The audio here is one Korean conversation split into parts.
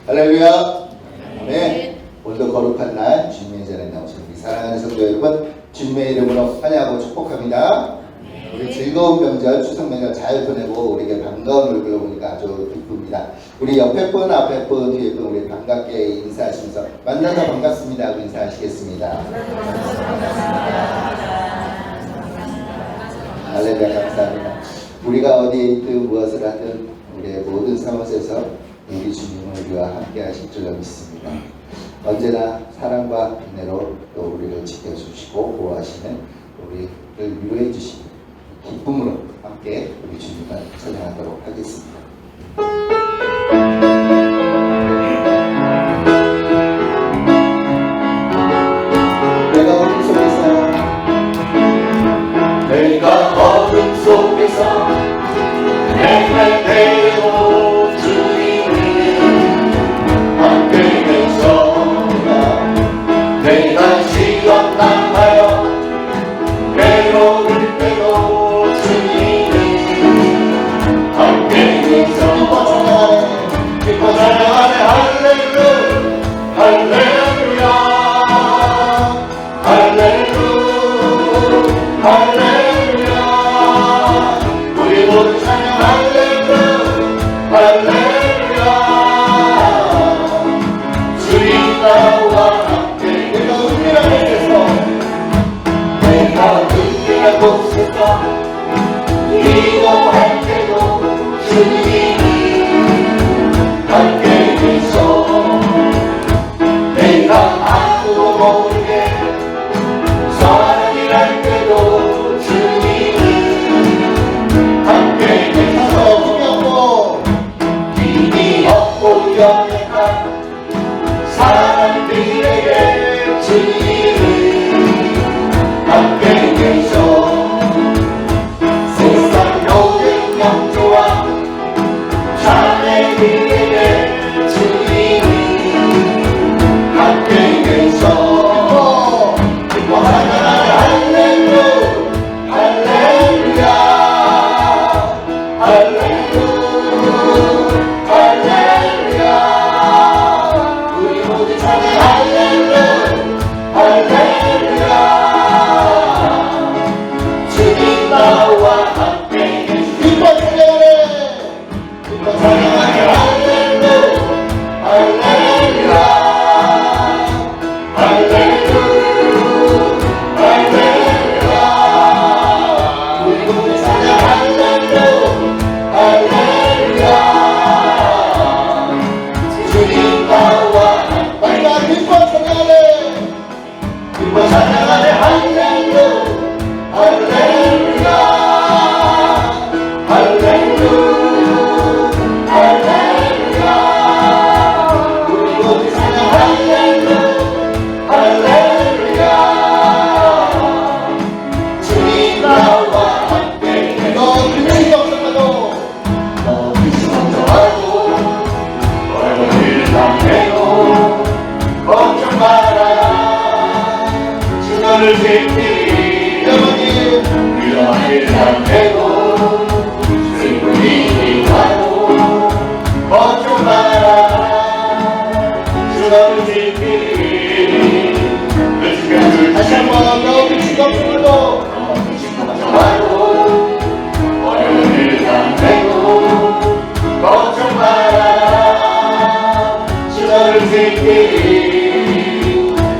할렐루야. 아멘. 오늘도 거룩한 날 주님의 자리에 나오신 우리 사랑하는 성도 여러분, 주님의 이름으로 환영하고 축복합니다. 우리 즐거운 명절 추석 명절 잘 보내고 우리에게 반가운 얼굴로 보니까 아주 기쁩니다. 우리 옆에 분, 앞에 분, 뒤에 분 우리 반갑게 인사하시면서 만나서 반갑습니다 하고 인사하시겠습니다. 할렐루야. 감사합니다. 우리가 어디에 있든 무엇을 하든 우리의 모든 상황에서 우리 주님은 우리와 함께 하실 줄 믿습니다. 언제나 사랑과 은혜로 또 우리를 지켜주시고 보호하시는 우리를 위로해 주시는 기쁨으로 함께 우리 주님을 찬양하도록 하겠습니다. 내가 어둠 속에서 내가 내도 주님을 함께 계셔. 내가 시험 당하여 괴로울 때도 주님을 함께 계셔. 기뻐 찬양하네. 할렐루야 할렐루야 할렐루야 할렐루야. 우리 모두 찬양 할렐루야 할렐루야. 주님 나와 함께 내가 은밀한 곳에서 기도할 때도 주님이 함께 계셔. 내가 아무도 모르게 사랑이랄 때도 주님이 함께 계셔. 힘이 없고 연약한 사람들에게 주님이 함께 계셔. 세상 모든 영조와 자매들에게 주님이 함께 계셔. 기뻐하라 할렐루야 할렐루야 할렐루야 할렐루야. 우리 모두 찬양 할렐루야 할렐루야. 주님 나와 함께 기뻐 찬양하네. 기뻐 찬양하네. 할렐루야 할렐루야 할렐루야 할렐루야. 우리 모두 찬양 할렐루야 할렐루야. 주님 나와 함께 기뻐 찬양하네. 기뻐 찬양하네. 할렐루야 할렐루야 할렐루야 할렐루야. 우리 모두 찬양 할렐루야 할렐루야. 주님 나와 함께 너 근심이 없어도 너 근심 걱정하고 어려운 일 당해도 걱정 마라. 주 너를 지키리. 위험한 일 당해도 슬픔이 가도 걱정 마라. 주 너를 지키리. 다시 한번 너 근심 걱정하고 어려운 일 당해도 걱정 마라. 주 너를 지키리.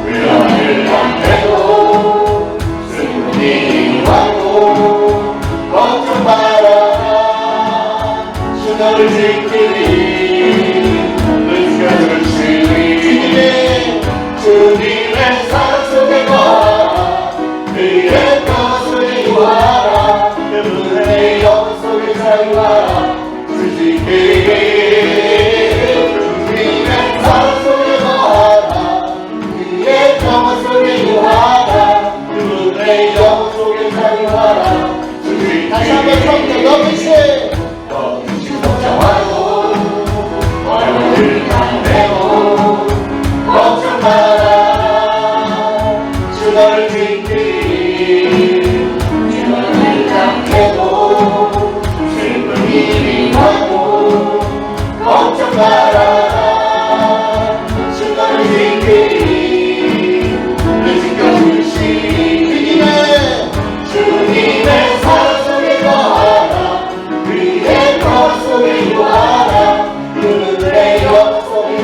위험한 일 당해도 슬픔이 와도 걱정 마라. 주 너를 지키리. 의지가 주시리. 주님의 사랑 속에 와 그의 것을 이루하라. 그분의 영 속에 살라. 주시리. 주님의 사랑 속에 와라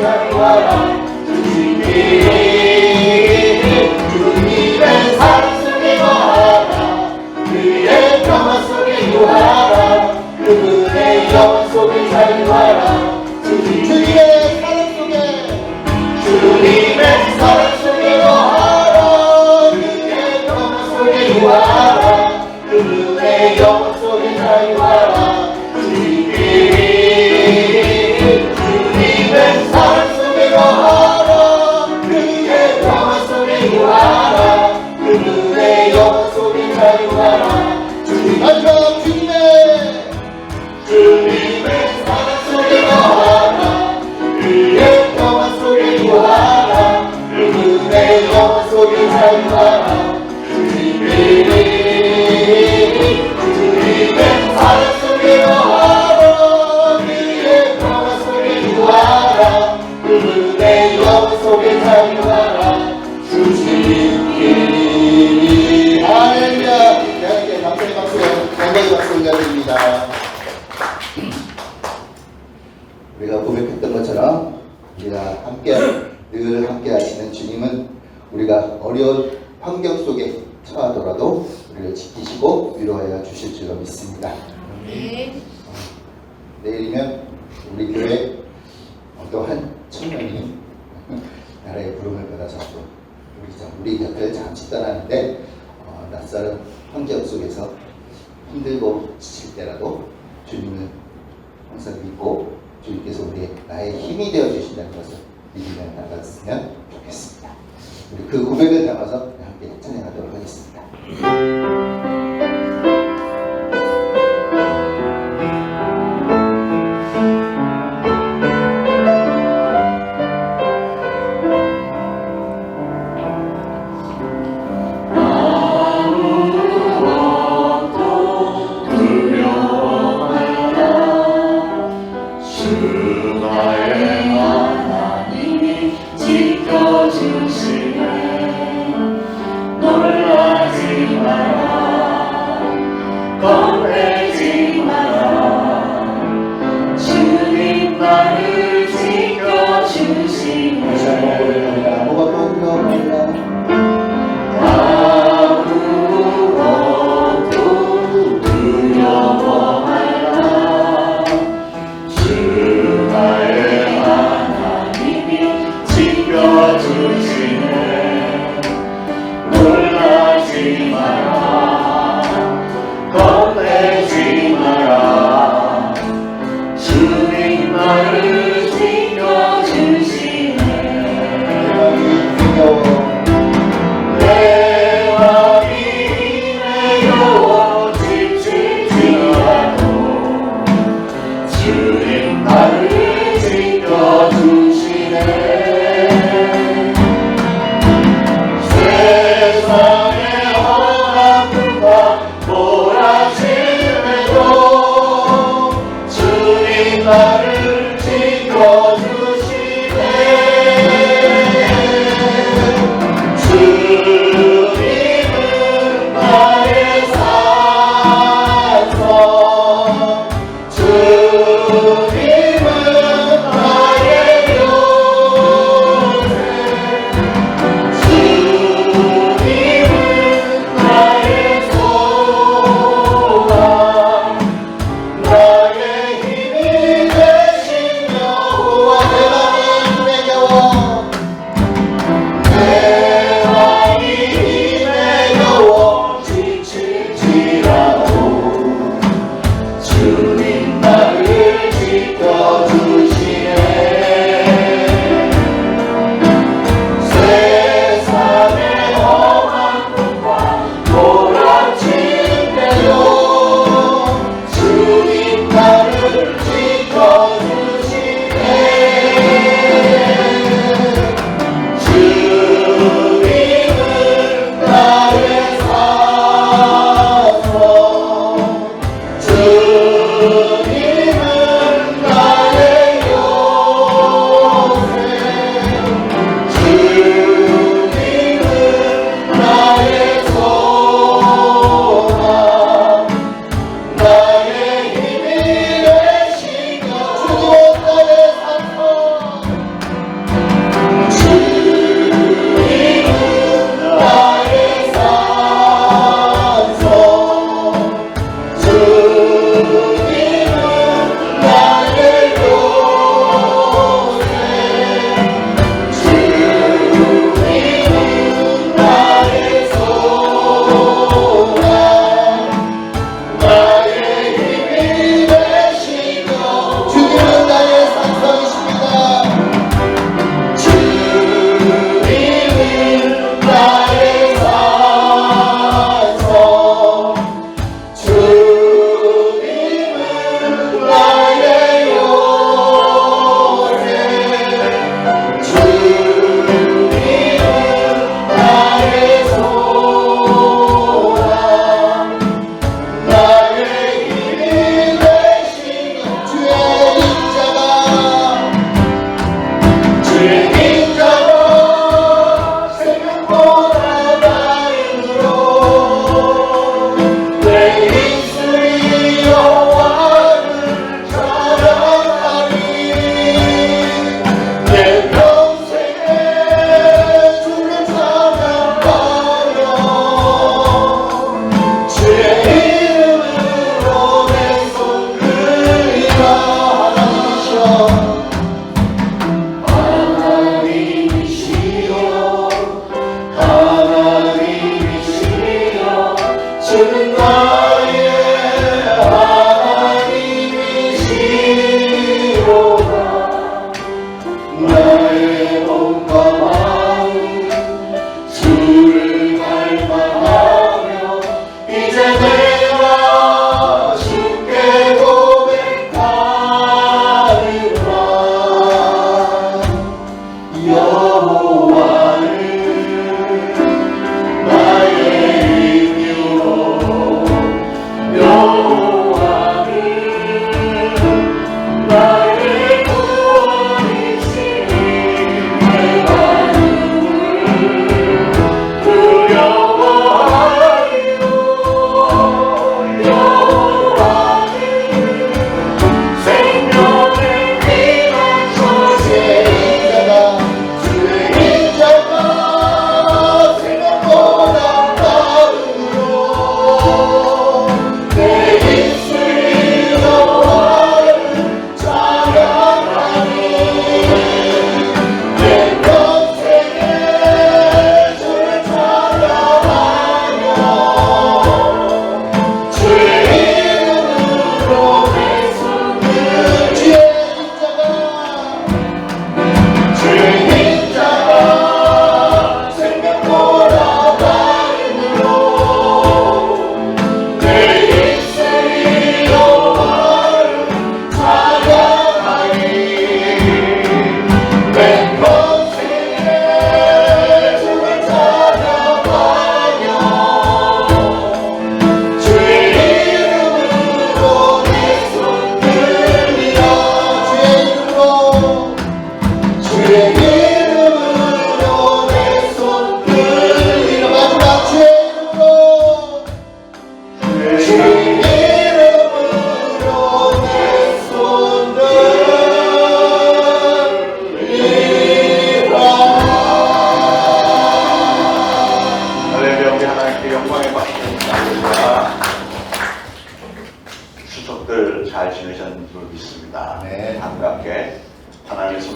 자유하라 주님의 사랑 속에 거하라 그의 평화 속에 유하라 그분의 영원 속에 자유하라 주님의 사랑 속에 주님의 사랑 속에 거하라 그의 평화 속에 유하라 그분의 영원 속에 자유하라 주님의 사랑 속에 거하라 그의 평화 속에 유하라 그분의 영원 속에 자유하라 주님의 사랑 속에 거하라 그의 평화 속에 유하라 그분의 영원 속에 자유하라 주님의 사랑 속에 거하라 그의 평화 속에 유하라 그분의 영원 속에 자유하라 주님께 할렐루야. 대한민국의 감사의 박수, 감사의 박수 올려드립니다. 우리가 고백했던 것처럼 우리가 함께 늘 함께 하시는 주님은 우리가 어려운 환경 속에 처하더라도 우리를 지키시고 위로하여 주실 줄로 믿습니다. 내일이면 우리 교회 어떠한 청년이 나라의 부름을 받아서 우리 곁을 잠시 떠나는데 낯설은 환경 속에서 힘들고 지칠 때라도 주님을 항상 믿고 주님께서 나의 힘이 되어 주신다는 것을 믿으며 나갔으면 좋겠습니다. 우리 그 고백을 담아서 함께 찬양하도록 하겠습니다. 지켜주시네 놀라지 마라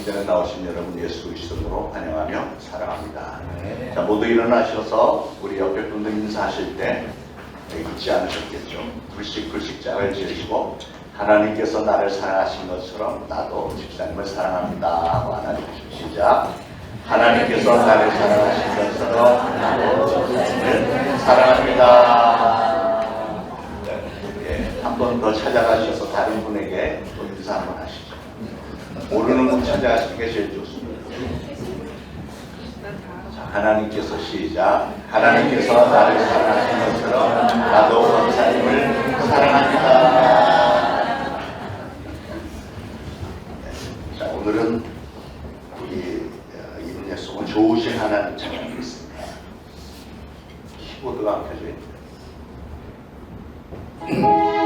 성전에 나오신 여러분 예수 그리스도로 환영하며 사랑합니다. 네. 자, 모두 일어나셔서 우리 옆에 분들 인사하실 때 잊지 않으셨겠죠. 불씩 짝을 지으시고 하나님께서 나를 사랑하신 것처럼 나도 집사님을 사랑합니다 하고 안아주십시오. 시작. 하나님께서 나를 사랑하신 것처럼 나도 집사님을 사랑합니다. 네, 한 번 더 찾아가셔서 다른 분에게 또 인사 한번 하시죠. 모르는 분 찾아가시는 게 제일 좋습니다. 자, 하나님께서 시작. 하나님께서 나를 사랑하신 것처럼 나도 권사님을 사랑합니다. 자, 오늘은 우리 이분 약속은 좋으신 하나님 찬양이 있습니다. 키보드가 안 켜져 있네요. Oh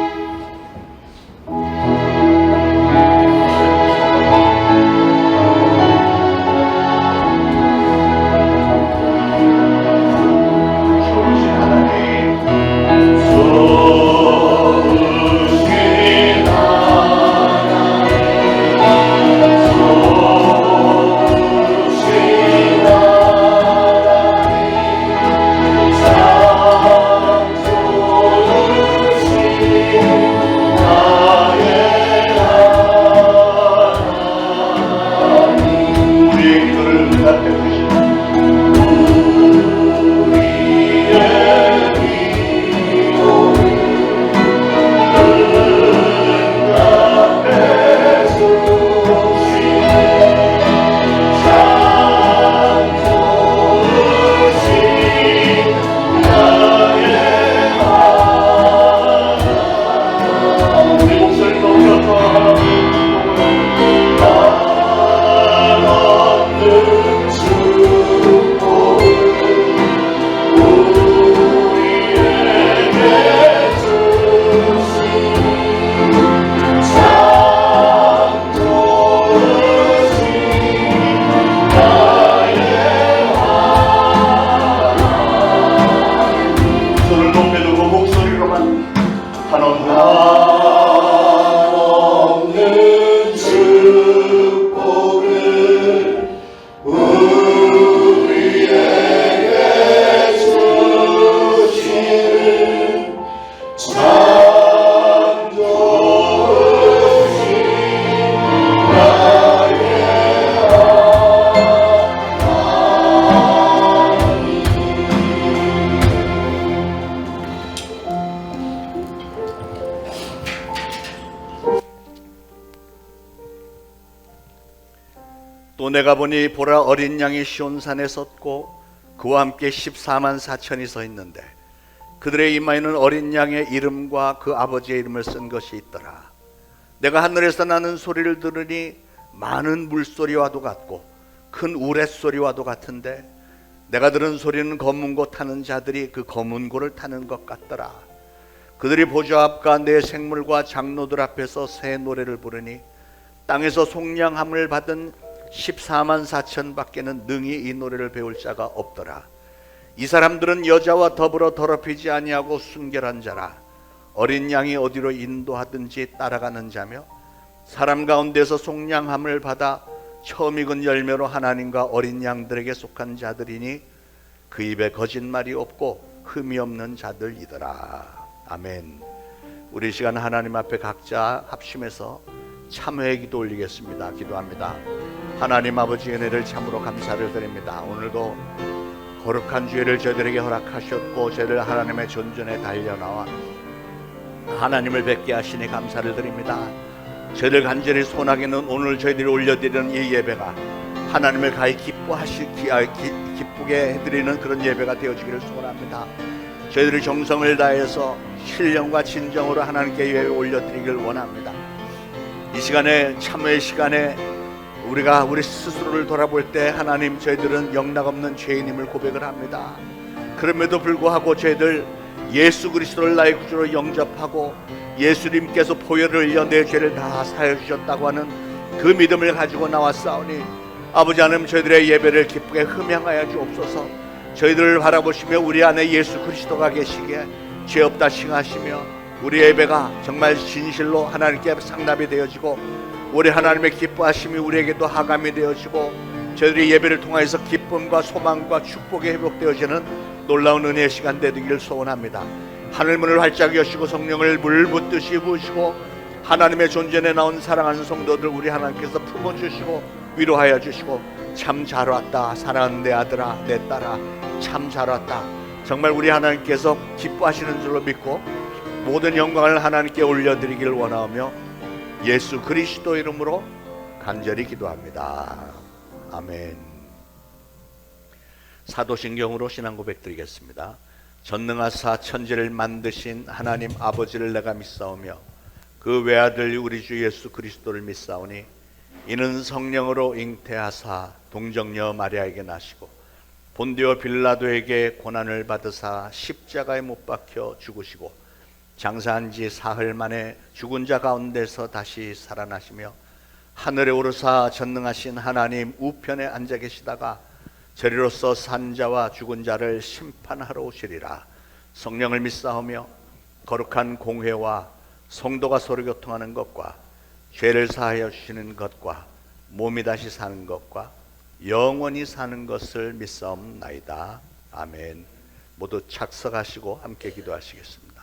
또 내가 보니 보라 어린 양이 시온산에 섰고 그와 함께 14만 4천이 서 있는데 그들의 이마에는 어린 양의 이름과 그 아버지의 이름을 쓴 것이 있더라. 내가 하늘에서 나는 소리를 들으니 많은 물소리와도 같고 큰 우레소리와도 같은데 내가 들은 소리는 검은 고 타는 자들이 그 검은 고를 타는 것 같더라. 그들이 보좌 앞과 내 생물과 장로들 앞에서 새 노래를 부르니 땅에서 속량함을 받은 14만 4천 밖에는 능히 이 노래를 배울 자가 없더라. 이 사람들은 여자와 더불어 더럽히지 아니하고 순결한 자라. 어린 양이 어디로 인도하든지 따라가는 자며 사람 가운데서 속량함을 받아 처음 익은 열매로 하나님과 어린 양들에게 속한 자들이니 그 입에 거짓말이 없고 흠이 없는 자들이더라. 아멘. 우리 이 시간 하나님 앞에 각자 합심해서 참회의 기도 올리겠습니다. 기도합니다. 하나님 아버지 은혜를 참으로 감사를 드립니다. 오늘도 거룩한 주일을 저희들에게 허락하셨고 저희들 하나님의 존전에 달려나와 하나님을 뵙게 하시니 감사를 드립니다. 저희들 간절히 소원하기는 오늘 저희들이 올려드리는 이 예배가 하나님을 가히 기쁘게 해드리는 그런 예배가 되어지기를 소원합니다. 저희들이 정성을 다해서 신령과 진정으로 하나님께 예배 올려드리기를 원합니다. 이 시간에 참회의 시간에 우리가 우리 스스로를 돌아볼 때 하나님 저희들은 영락없는 죄인임을 고백을 합니다. 그럼에도 불구하고 저희들 예수 그리스도를 나의 구주로 영접하고 예수님께서 보혈을 흘려 내 죄를 다 사해 주셨다고 하는 그 믿음을 가지고 나왔사오니 아버지 하나님 저희들의 예배를 기쁘게 흠양하여 주옵소서. 저희들을 바라보시며 우리 안에 예수 그리스도가 계시기에 죄 없다 칭하시며 우리 예배가 정말 진실로 하나님께 상납이 되어지고 우리 하나님의 기뻐하심이 우리에게도 하감이 되어지고 저희들이 예배를 통하여서 기쁨과 소망과 축복이 회복되어지는 놀라운 은혜의 시간 되기를 소원합니다. 하늘문을 활짝 여시고 성령을 물붓듯이 부으시고 하나님의 존전에 나온 사랑하는 성도들 우리 하나님께서 품어주시고 위로하여 주시고 참 잘 왔다 사랑하는 내 아들아 내 딸아 참 잘 왔다. 정말 우리 하나님께서 기뻐하시는 줄로 믿고 모든 영광을 하나님께 올려드리기를 원하며 예수 그리스도 이름으로 간절히 기도합니다. 아멘. 사도신경으로 신앙 고백 드리겠습니다. 전능하사 천지를 만드신 하나님 아버지를 내가 믿사오며 그 외아들 우리 주 예수 그리스도를 믿사오니 이는 성령으로 잉태하사 동정녀 마리아에게 나시고 본디오 빌라도에게 고난을 받으사 십자가에 못 박혀 죽으시고 장사한 지 사흘 만에 죽은 자 가운데서 다시 살아나시며 하늘에 오르사 전능하신 하나님 우편에 앉아 계시다가 저리로서 산 자와 죽은 자를 심판하러 오시리라. 성령을 믿사오며 거룩한 공회와 성도가 서로 교통하는 것과 죄를 사하여 주시는 것과 몸이 다시 사는 것과 영원히 사는 것을 믿사옵나이다. 아멘. 모두 착석하시고 함께 기도하시겠습니다.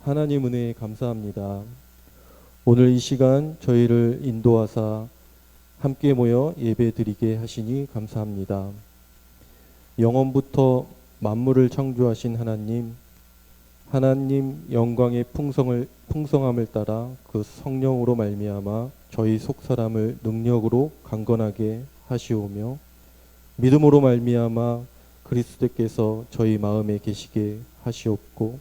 하나님 은혜에 감사합니다. 오늘 이 시간 저희를 인도하사 함께 모여 예배드리게 하시니 감사합니다. 영원부터 만물을 창조하신 하나님 영광의 풍성함을 따라 그 성령으로 말미암아 저희 속사람을 능력으로 강건하게 하시오며 믿음으로 말미암아 그리스도께서 저희 마음에 계시게 하시옵고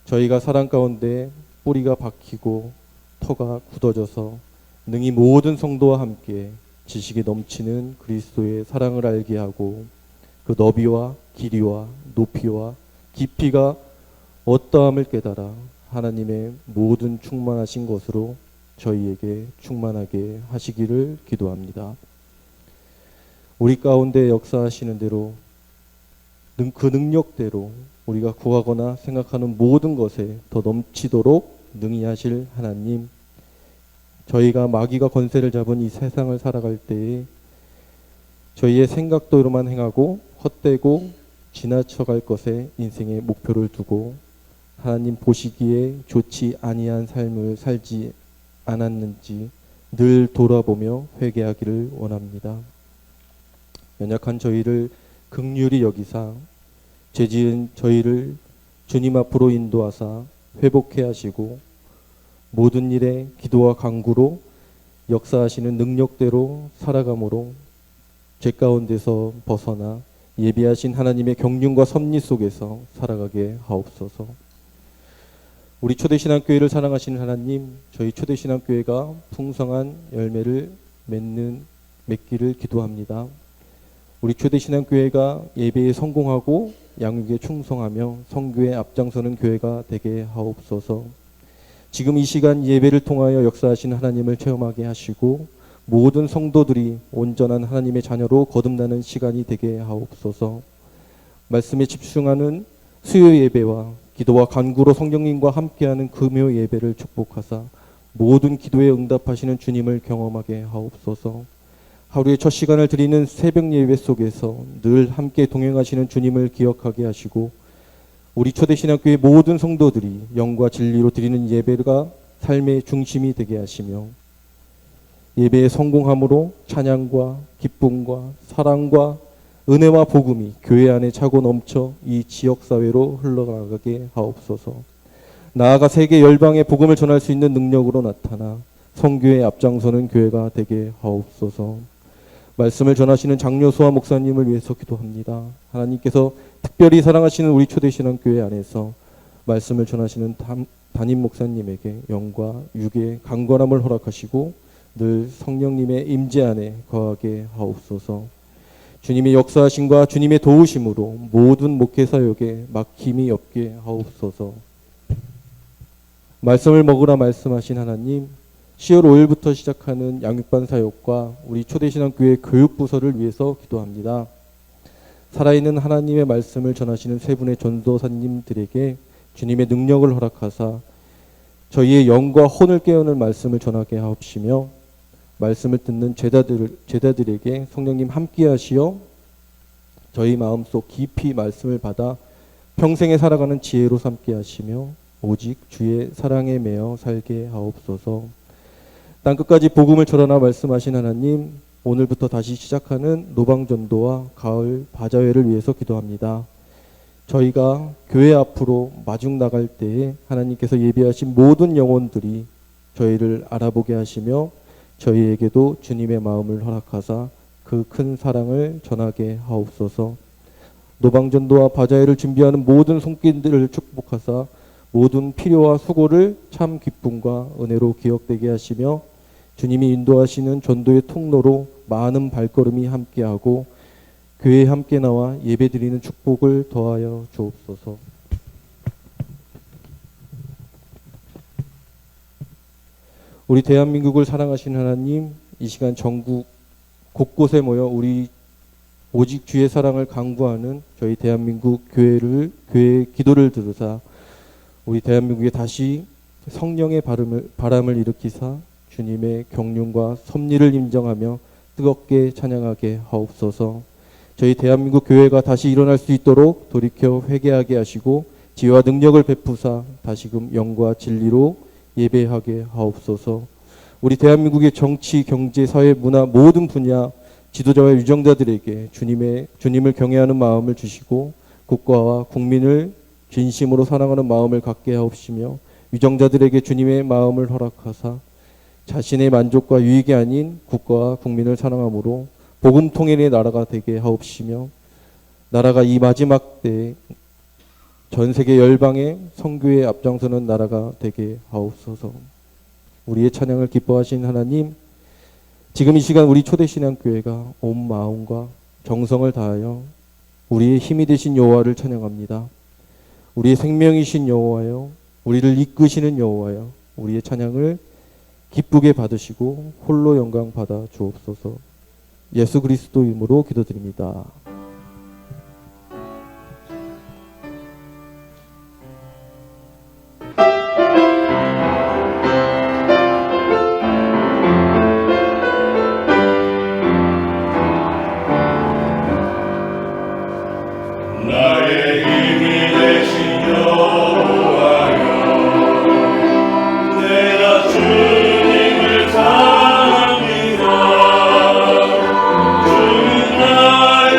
저희가 사랑 가운데 뿌리가 박히고 터가 굳어져서 능히 모든 성도와 함께 지식이 넘치는 그리스도의 사랑을 알게 하고 그 너비와 길이와 높이와 깊이가 어떠함을 깨달아 하나님의 모든 충만하신 것으로 저희에게 충만하게 하시기를 기도합니다. 우리 가운데 역사하시는 대로 그 능력대로 우리가 구하거나 생각하는 모든 것에 더 넘치도록 능히 하실 하나님, 저희가 마귀가 권세를 잡은 이 세상을 살아갈 때에 저희의 생각대로만 행하고 헛되고 지나쳐갈 것에 인생의 목표를 두고 하나님 보시기에 좋지 아니한 삶을 살지 않았는지 늘 돌아보며 회개하기를 원합니다. 연약한 저희를 긍휼히 여기사 죄지은 저희를 주님 앞으로 인도하사 회복해 하시고 모든 일에 기도와 간구로 역사하시는 능력대로 살아감으로 죄 가운데서 벗어나 예비하신 하나님의 경륜과 섭리 속에서 살아가게 하옵소서. 우리 초대신앙교회를 사랑하시는 하나님, 저희 초대신앙교회가 풍성한 열매를 맺기를 기도합니다. 우리 초대신앙교회가 예배에 성공하고 양육에 충성하며 선교에 앞장서는 교회가 되게 하옵소서. 지금 이 시간 예배를 통하여 역사하시는 하나님을 체험하게 하시고 모든 성도들이 온전한 하나님의 자녀로 거듭나는 시간이 되게 하옵소서. 말씀에 집중하는 수요 예배와 기도와 간구로 성령님과 함께하는 금요 예배를 축복하사 모든 기도에 응답하시는 주님을 경험하게 하옵소서. 하루의 첫 시간을 드리는 새벽 예배 속에서 늘 함께 동행하시는 주님을 기억하게 하시고 우리 초대신학교의 모든 성도들이 영과 진리로 드리는 예배가 삶의 중심이 되게 하시며 예배에 성공함으로 찬양과 기쁨과 사랑과 은혜와 복음이 교회 안에 차고 넘쳐 이 지역사회로 흘러가게 하옵소서. 나아가 세계 열방에 복음을 전할 수 있는 능력으로 나타나 선교에 앞장서는 교회가 되게 하옵소서. 말씀을 전하시는 장로수와 목사님을 위해서 기도합니다. 하나님께서 특별히 사랑하시는 우리 초대신앙교회 안에서 말씀을 전하시는 담임 목사님에게 영과 육의 강건함을 허락하시고 늘 성령님의 임재 안에 거하게 하옵소서. 주님의 역사하심과 주님의 도우심으로 모든 목회 사역에 막힘이 없게 하옵소서. 말씀을 먹으라 말씀하신 하나님, 10월 5일부터 시작하는 양육반 사역과 우리 초대신앙교회 교육부서를 위해서 기도합니다. 살아있는 하나님의 말씀을 전하시는 세 분의 전도사님들에게 주님의 능력을 허락하사 저희의 영과 혼을 깨우는 말씀을 전하게 하옵시며 말씀을 듣는 제자들에게 성령님 함께 하시어 저희 마음속 깊이 말씀을 받아 평생에 살아가는 지혜로 삼게 하시며 오직 주의 사랑에 매여 살게 하옵소서. 땅끝까지 복음을 전하나 말씀하신 하나님, 오늘부터 다시 시작하는 노방전도와 가을 바자회를 위해서 기도합니다. 저희가 교회 앞으로 마중 나갈 때에 하나님께서 예비하신 모든 영혼들이 저희를 알아보게 하시며 저희에게도 주님의 마음을 허락하사 그 큰 사랑을 전하게 하옵소서. 노방전도와 바자회를 준비하는 모든 손길들을 축복하사 모든 필요와 수고를 참 기쁨과 은혜로 기억되게 하시며 주님이 인도하시는 전도의 통로로 많은 발걸음이 함께하고 교회에 함께 나와 예배드리는 축복을 더하여 주옵소서. 우리 대한민국을 사랑하시는 하나님, 이 시간 전국 곳곳에 모여 우리 오직 주의 사랑을 강구하는 저희 대한민국 교회의 기도를 들으사 우리 대한민국에 다시 성령의 바람을 일으키사 주님의 경륜과 섭리를 인정하며 뜨겁게 찬양하게 하옵소서. 저희 대한민국 교회가 다시 일어날 수 있도록 돌이켜 회개하게 하시고 지혜와 능력을 베푸사 다시금 영과 진리로 예배하게 하옵소서. 우리 대한민국의 정치, 경제, 사회, 문화 모든 분야 지도자와 유정자들에게 주님을 경외하는 마음을 주시고 국가와 국민을 진심으로 사랑하는 마음을 갖게 하옵시며 유정자들에게 주님의 마음을 허락하사 자신의 만족과 유익이 아닌 국가와 국민을 사랑함으로 복음 통일의 나라가 되게 하옵시며 나라가 이 마지막 때에 전 세계 열방의 선교에 앞장서는 나라가 되게 하옵소서. 우리의 찬양을 기뻐하신 하나님, 지금 이 시간 우리 초대신앙교회가 온 마음과 정성을 다하여 우리의 힘이 되신 여호와를 찬양합니다. 우리의 생명이신 여호와여, 우리를 이끄시는 여호와여, 우리의 찬양을 기쁘게 받으시고 홀로 영광 받아 주옵소서. 예수 그리스도 이름으로 기도드립니다. 나의 힘이 되신 여호와여, 내가 주님을 사랑합니다. 주는 나의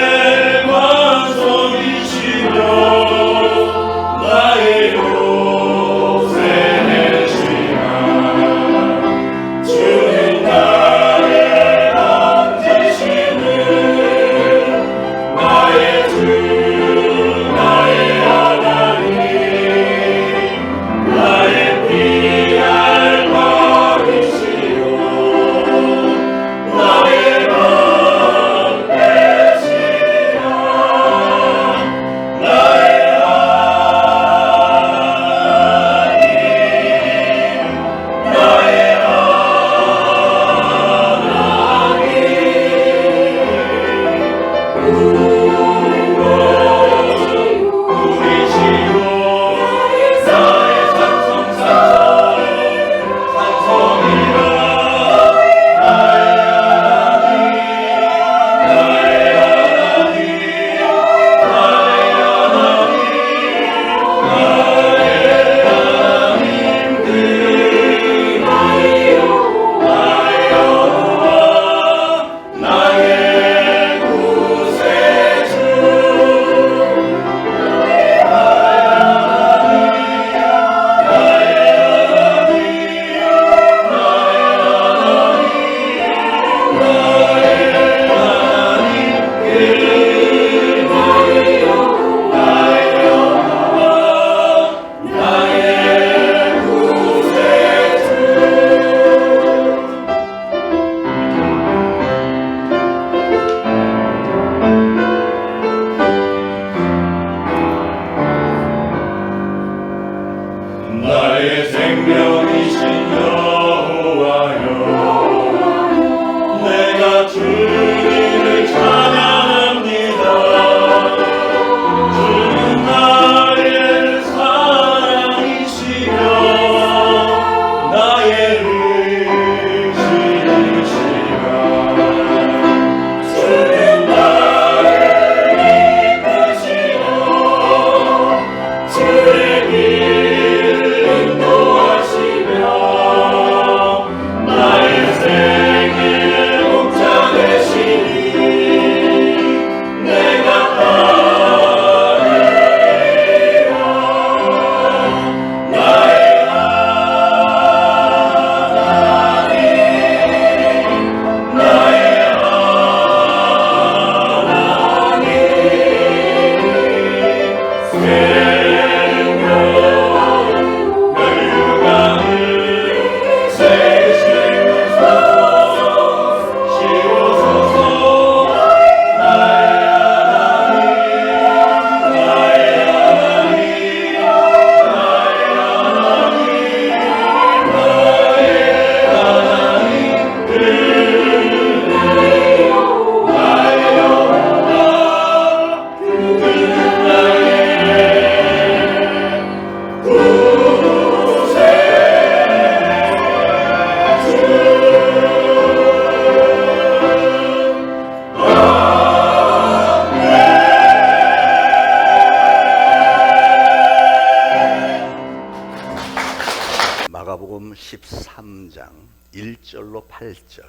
1절로 8절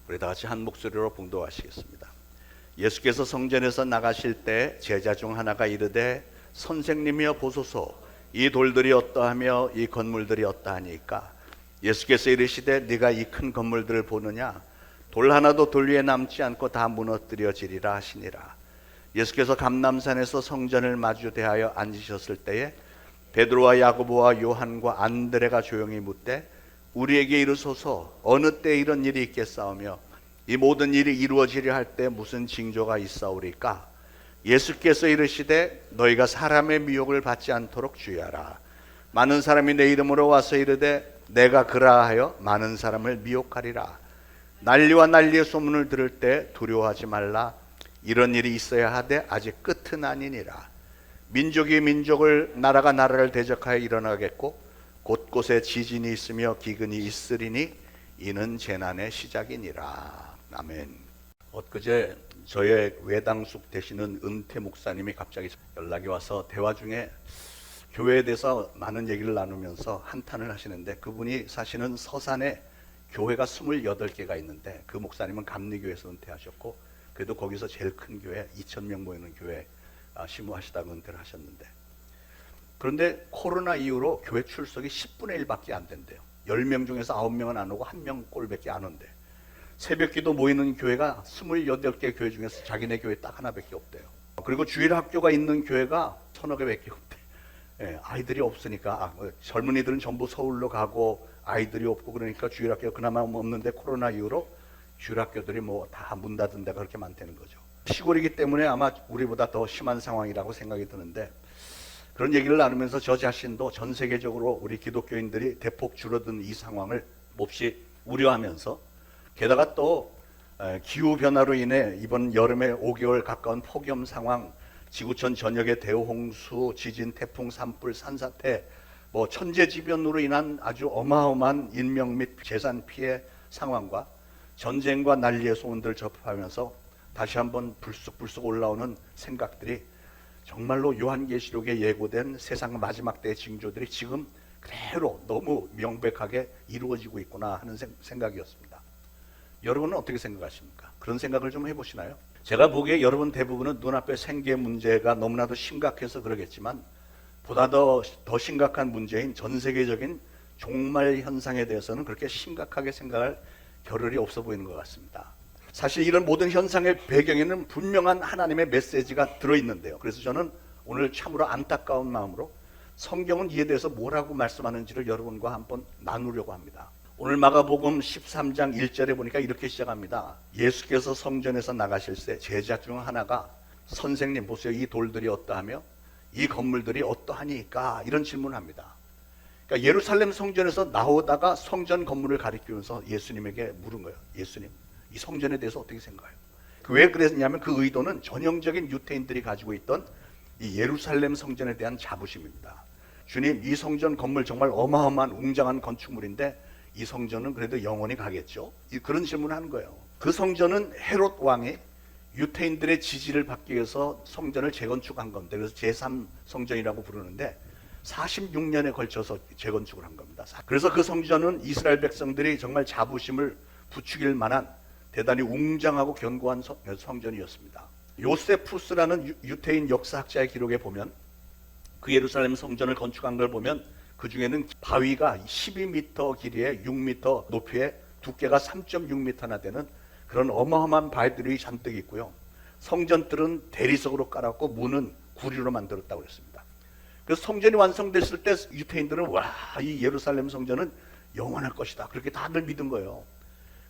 우리 다 같이 한 목소리로 봉독하시겠습니다. 예수께서 성전에서 나가실 때 제자 중 하나가 이르되 선생님이여 보소서 이 돌들이 어떠하며 이 건물들이 어떠하니까. 예수께서 이르시되 네가 이 큰 건물들을 보느냐? 돌 하나도 돌 위에 남지 않고 다 무너뜨려지리라 하시니라. 예수께서 감람산에서 성전을 마주 대하여 앉으셨을 때에 베드로와 야고보와 요한과 안드레가 조용히 묻되 우리에게 이르소서 어느 때 이런 일이 있겠사오며 이 모든 일이 이루어지려 할 때 무슨 징조가 있사오리까? 예수께서 이르시되 너희가 사람의 미혹을 받지 않도록 주의하라. 많은 사람이 내 이름으로 와서 이르되 내가 그라하여 많은 사람을 미혹하리라. 난리와 난리의 소문을 들을 때 두려워하지 말라. 이런 일이 있어야 하되 아직 끝은 아니니라. 민족이 민족을 나라가 나라를 대적하여 일어나겠고 곳곳에 지진이 있으며 기근이 있으리니 이는 재난의 시작이니라. 아멘. 엊그제 저의 외당숙 되시는 은퇴 목사님이 갑자기 연락이 와서 대화 중에 교회에 대해서 많은 얘기를 나누면서 한탄을 하시는데, 그분이 사시는 서산에 교회가 28개가 있는데 그 목사님은 감리교회에서 은퇴하셨고 그래도 거기서 제일 큰 교회 2,000명 모이는 교회 심무하시다가 은퇴를 하셨는데, 그런데 코로나 이후로 교회 출석이 10분의 1밖에 안 된대요. 10명 중에서 9명은 안 오고 1명 꼴밖에 안 온대. 새벽기도 모이는 교회가 28개 교회 중에서 자기네 교회 딱 하나밖에 없대요. 그리고 주일 학교가 있는 교회가 1,000여 개밖에 없대. 예, 아이들이 없으니까 젊은이들은 전부 서울로 가고 아이들이 없고 그러니까 주일 학교가 그나마 없는데 코로나 이후로 주일 학교들이 뭐 다 문 닫은 데가 그렇게 많다는 거죠. 시골이기 때문에 아마 우리보다 더 심한 상황이라고 생각이 드는데, 그런 얘기를 나누면서 저 자신도 전 세계적으로 우리 기독교인들이 대폭 줄어든 이 상황을 몹시 우려하면서, 게다가 또 기후변화로 인해 이번 여름에 5개월 가까운 폭염 상황, 지구촌 전역의 대홍수, 지진, 태풍, 산불, 산사태, 뭐 천재지변으로 인한 아주 어마어마한 인명 및 재산 피해 상황과 전쟁과 난리의 소문들을 접하면서 다시 한번 불쑥불쑥 올라오는 생각들이 정말로 요한계시록에 예고된 세상 마지막 때의 징조들이 지금 그대로 너무 명백하게 이루어지고 있구나 하는 생각이었습니다. 여러분은 어떻게 생각하십니까? 그런 생각을 좀 해보시나요? 제가 보기에 여러분 대부분은 눈앞의 생계 문제가 너무나도 심각해서 그러겠지만, 보다 더 심각한 문제인 전 세계적인 종말 현상에 대해서는 그렇게 심각하게 생각할 겨를이 없어 보이는 것 같습니다. 사실 이런 모든 현상의 배경에는 분명한 하나님의 메시지가 들어있는데요. 그래서 저는 오늘 참으로 안타까운 마음으로 성경은 이에 대해서 뭐라고 말씀하는지를 여러분과 한번 나누려고 합니다. 오늘 마가복음 13장 1절에 보니까 이렇게 시작합니다. 예수께서 성전에서 나가실 때 제자 중 하나가 선생님 보세요, 이 돌들이 어떠하며 이 건물들이 어떠하니까, 이런 질문을 합니다. 그러니까 예루살렘 성전에서 나오다가 성전 건물을 가리키면서 예수님에게 물은 거예요. 예수님, 이 성전에 대해서 어떻게 생각해요? 왜 그랬냐면 그 의도는 전형적인 유태인들이 가지고 있던 이 예루살렘 성전에 대한 자부심입니다. 주님, 이 성전 건물 정말 어마어마한 웅장한 건축물인데 이 성전은 그래도 영원히 가겠죠? 그런 질문을 하는 거예요. 그 성전은 헤롯 왕이 유태인들의 지지를 받기 위해서 성전을 재건축한 건데, 그래서 제3성전이라고 부르는데 46년에 걸쳐서 재건축을 한 겁니다. 그래서 그 성전은 이스라엘 백성들이 정말 자부심을 부추길 만한 대단히 웅장하고 견고한 성전이었습니다. 요세푸스라는 유태인 역사학자의 기록에 보면 그 예루살렘 성전을 건축한 걸 보면 그 중에는 바위가 12m 길이에 6m 높이에 두께가 3.6m나 되는 그런 어마어마한 바위들이 잔뜩 있고요. 성전들은 대리석으로 깔았고 문은 구리로 만들었다고 그랬습니다. 그래서 성전이 완성됐을 때 유태인들은 와, 이 예루살렘 성전은 영원할 것이다, 그렇게 다들 믿은 거예요.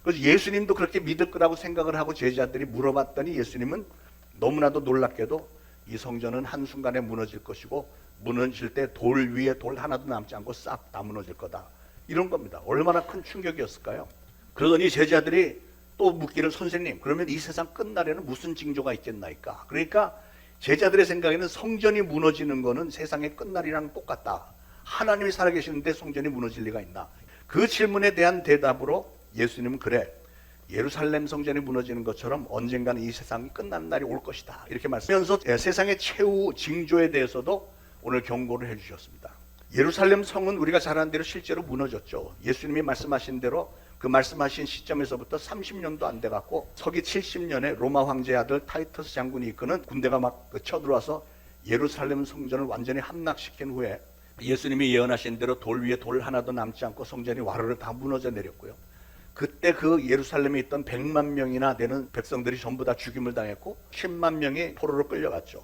그래서 예수님도 그렇게 믿을 거라고 생각을 하고 제자들이 물어봤더니 예수님은 너무나도 놀랍게도 이 성전은 한순간에 무너질 것이고 무너질 때 돌 위에 돌 하나도 남지 않고 싹 다 무너질 거다, 이런 겁니다. 얼마나 큰 충격이었을까요? 그러더니 제자들이 또 묻기를, 선생님, 그러면 이 세상 끝날에는 무슨 징조가 있겠나이까? 그러니까 제자들의 생각에는 성전이 무너지는 거는 세상의 끝날이랑 똑같다. 하나님이 살아계시는데 성전이 무너질 리가 있나? 그 질문에 대한 대답으로 예수님은 그래, 예루살렘 성전이 무너지는 것처럼 언젠가는 이 세상이 끝나는 날이 올 것이다, 이렇게 말씀하면서 세상의 최후 징조에 대해서도 오늘 경고를 해주셨습니다. 예루살렘 성은 우리가 잘 아는 대로 실제로 무너졌죠. 예수님이 말씀하신 대로 그 말씀하신 시점에서부터 30년도 안 돼갖고 서기 70년에 로마 황제의 아들 타이터스 장군이 이끄는 군대가 막 쳐들어와서 예루살렘 성전을 완전히 함락시킨 후에 예수님이 예언하신 대로 돌 위에 돌 하나도 남지 않고 성전이 와르르 다 무너져 내렸고요. 그때 그 예루살렘에 있던 100만 명이나 되는 백성들이 전부 다 죽임을 당했고 10만 명이 포로로 끌려갔죠.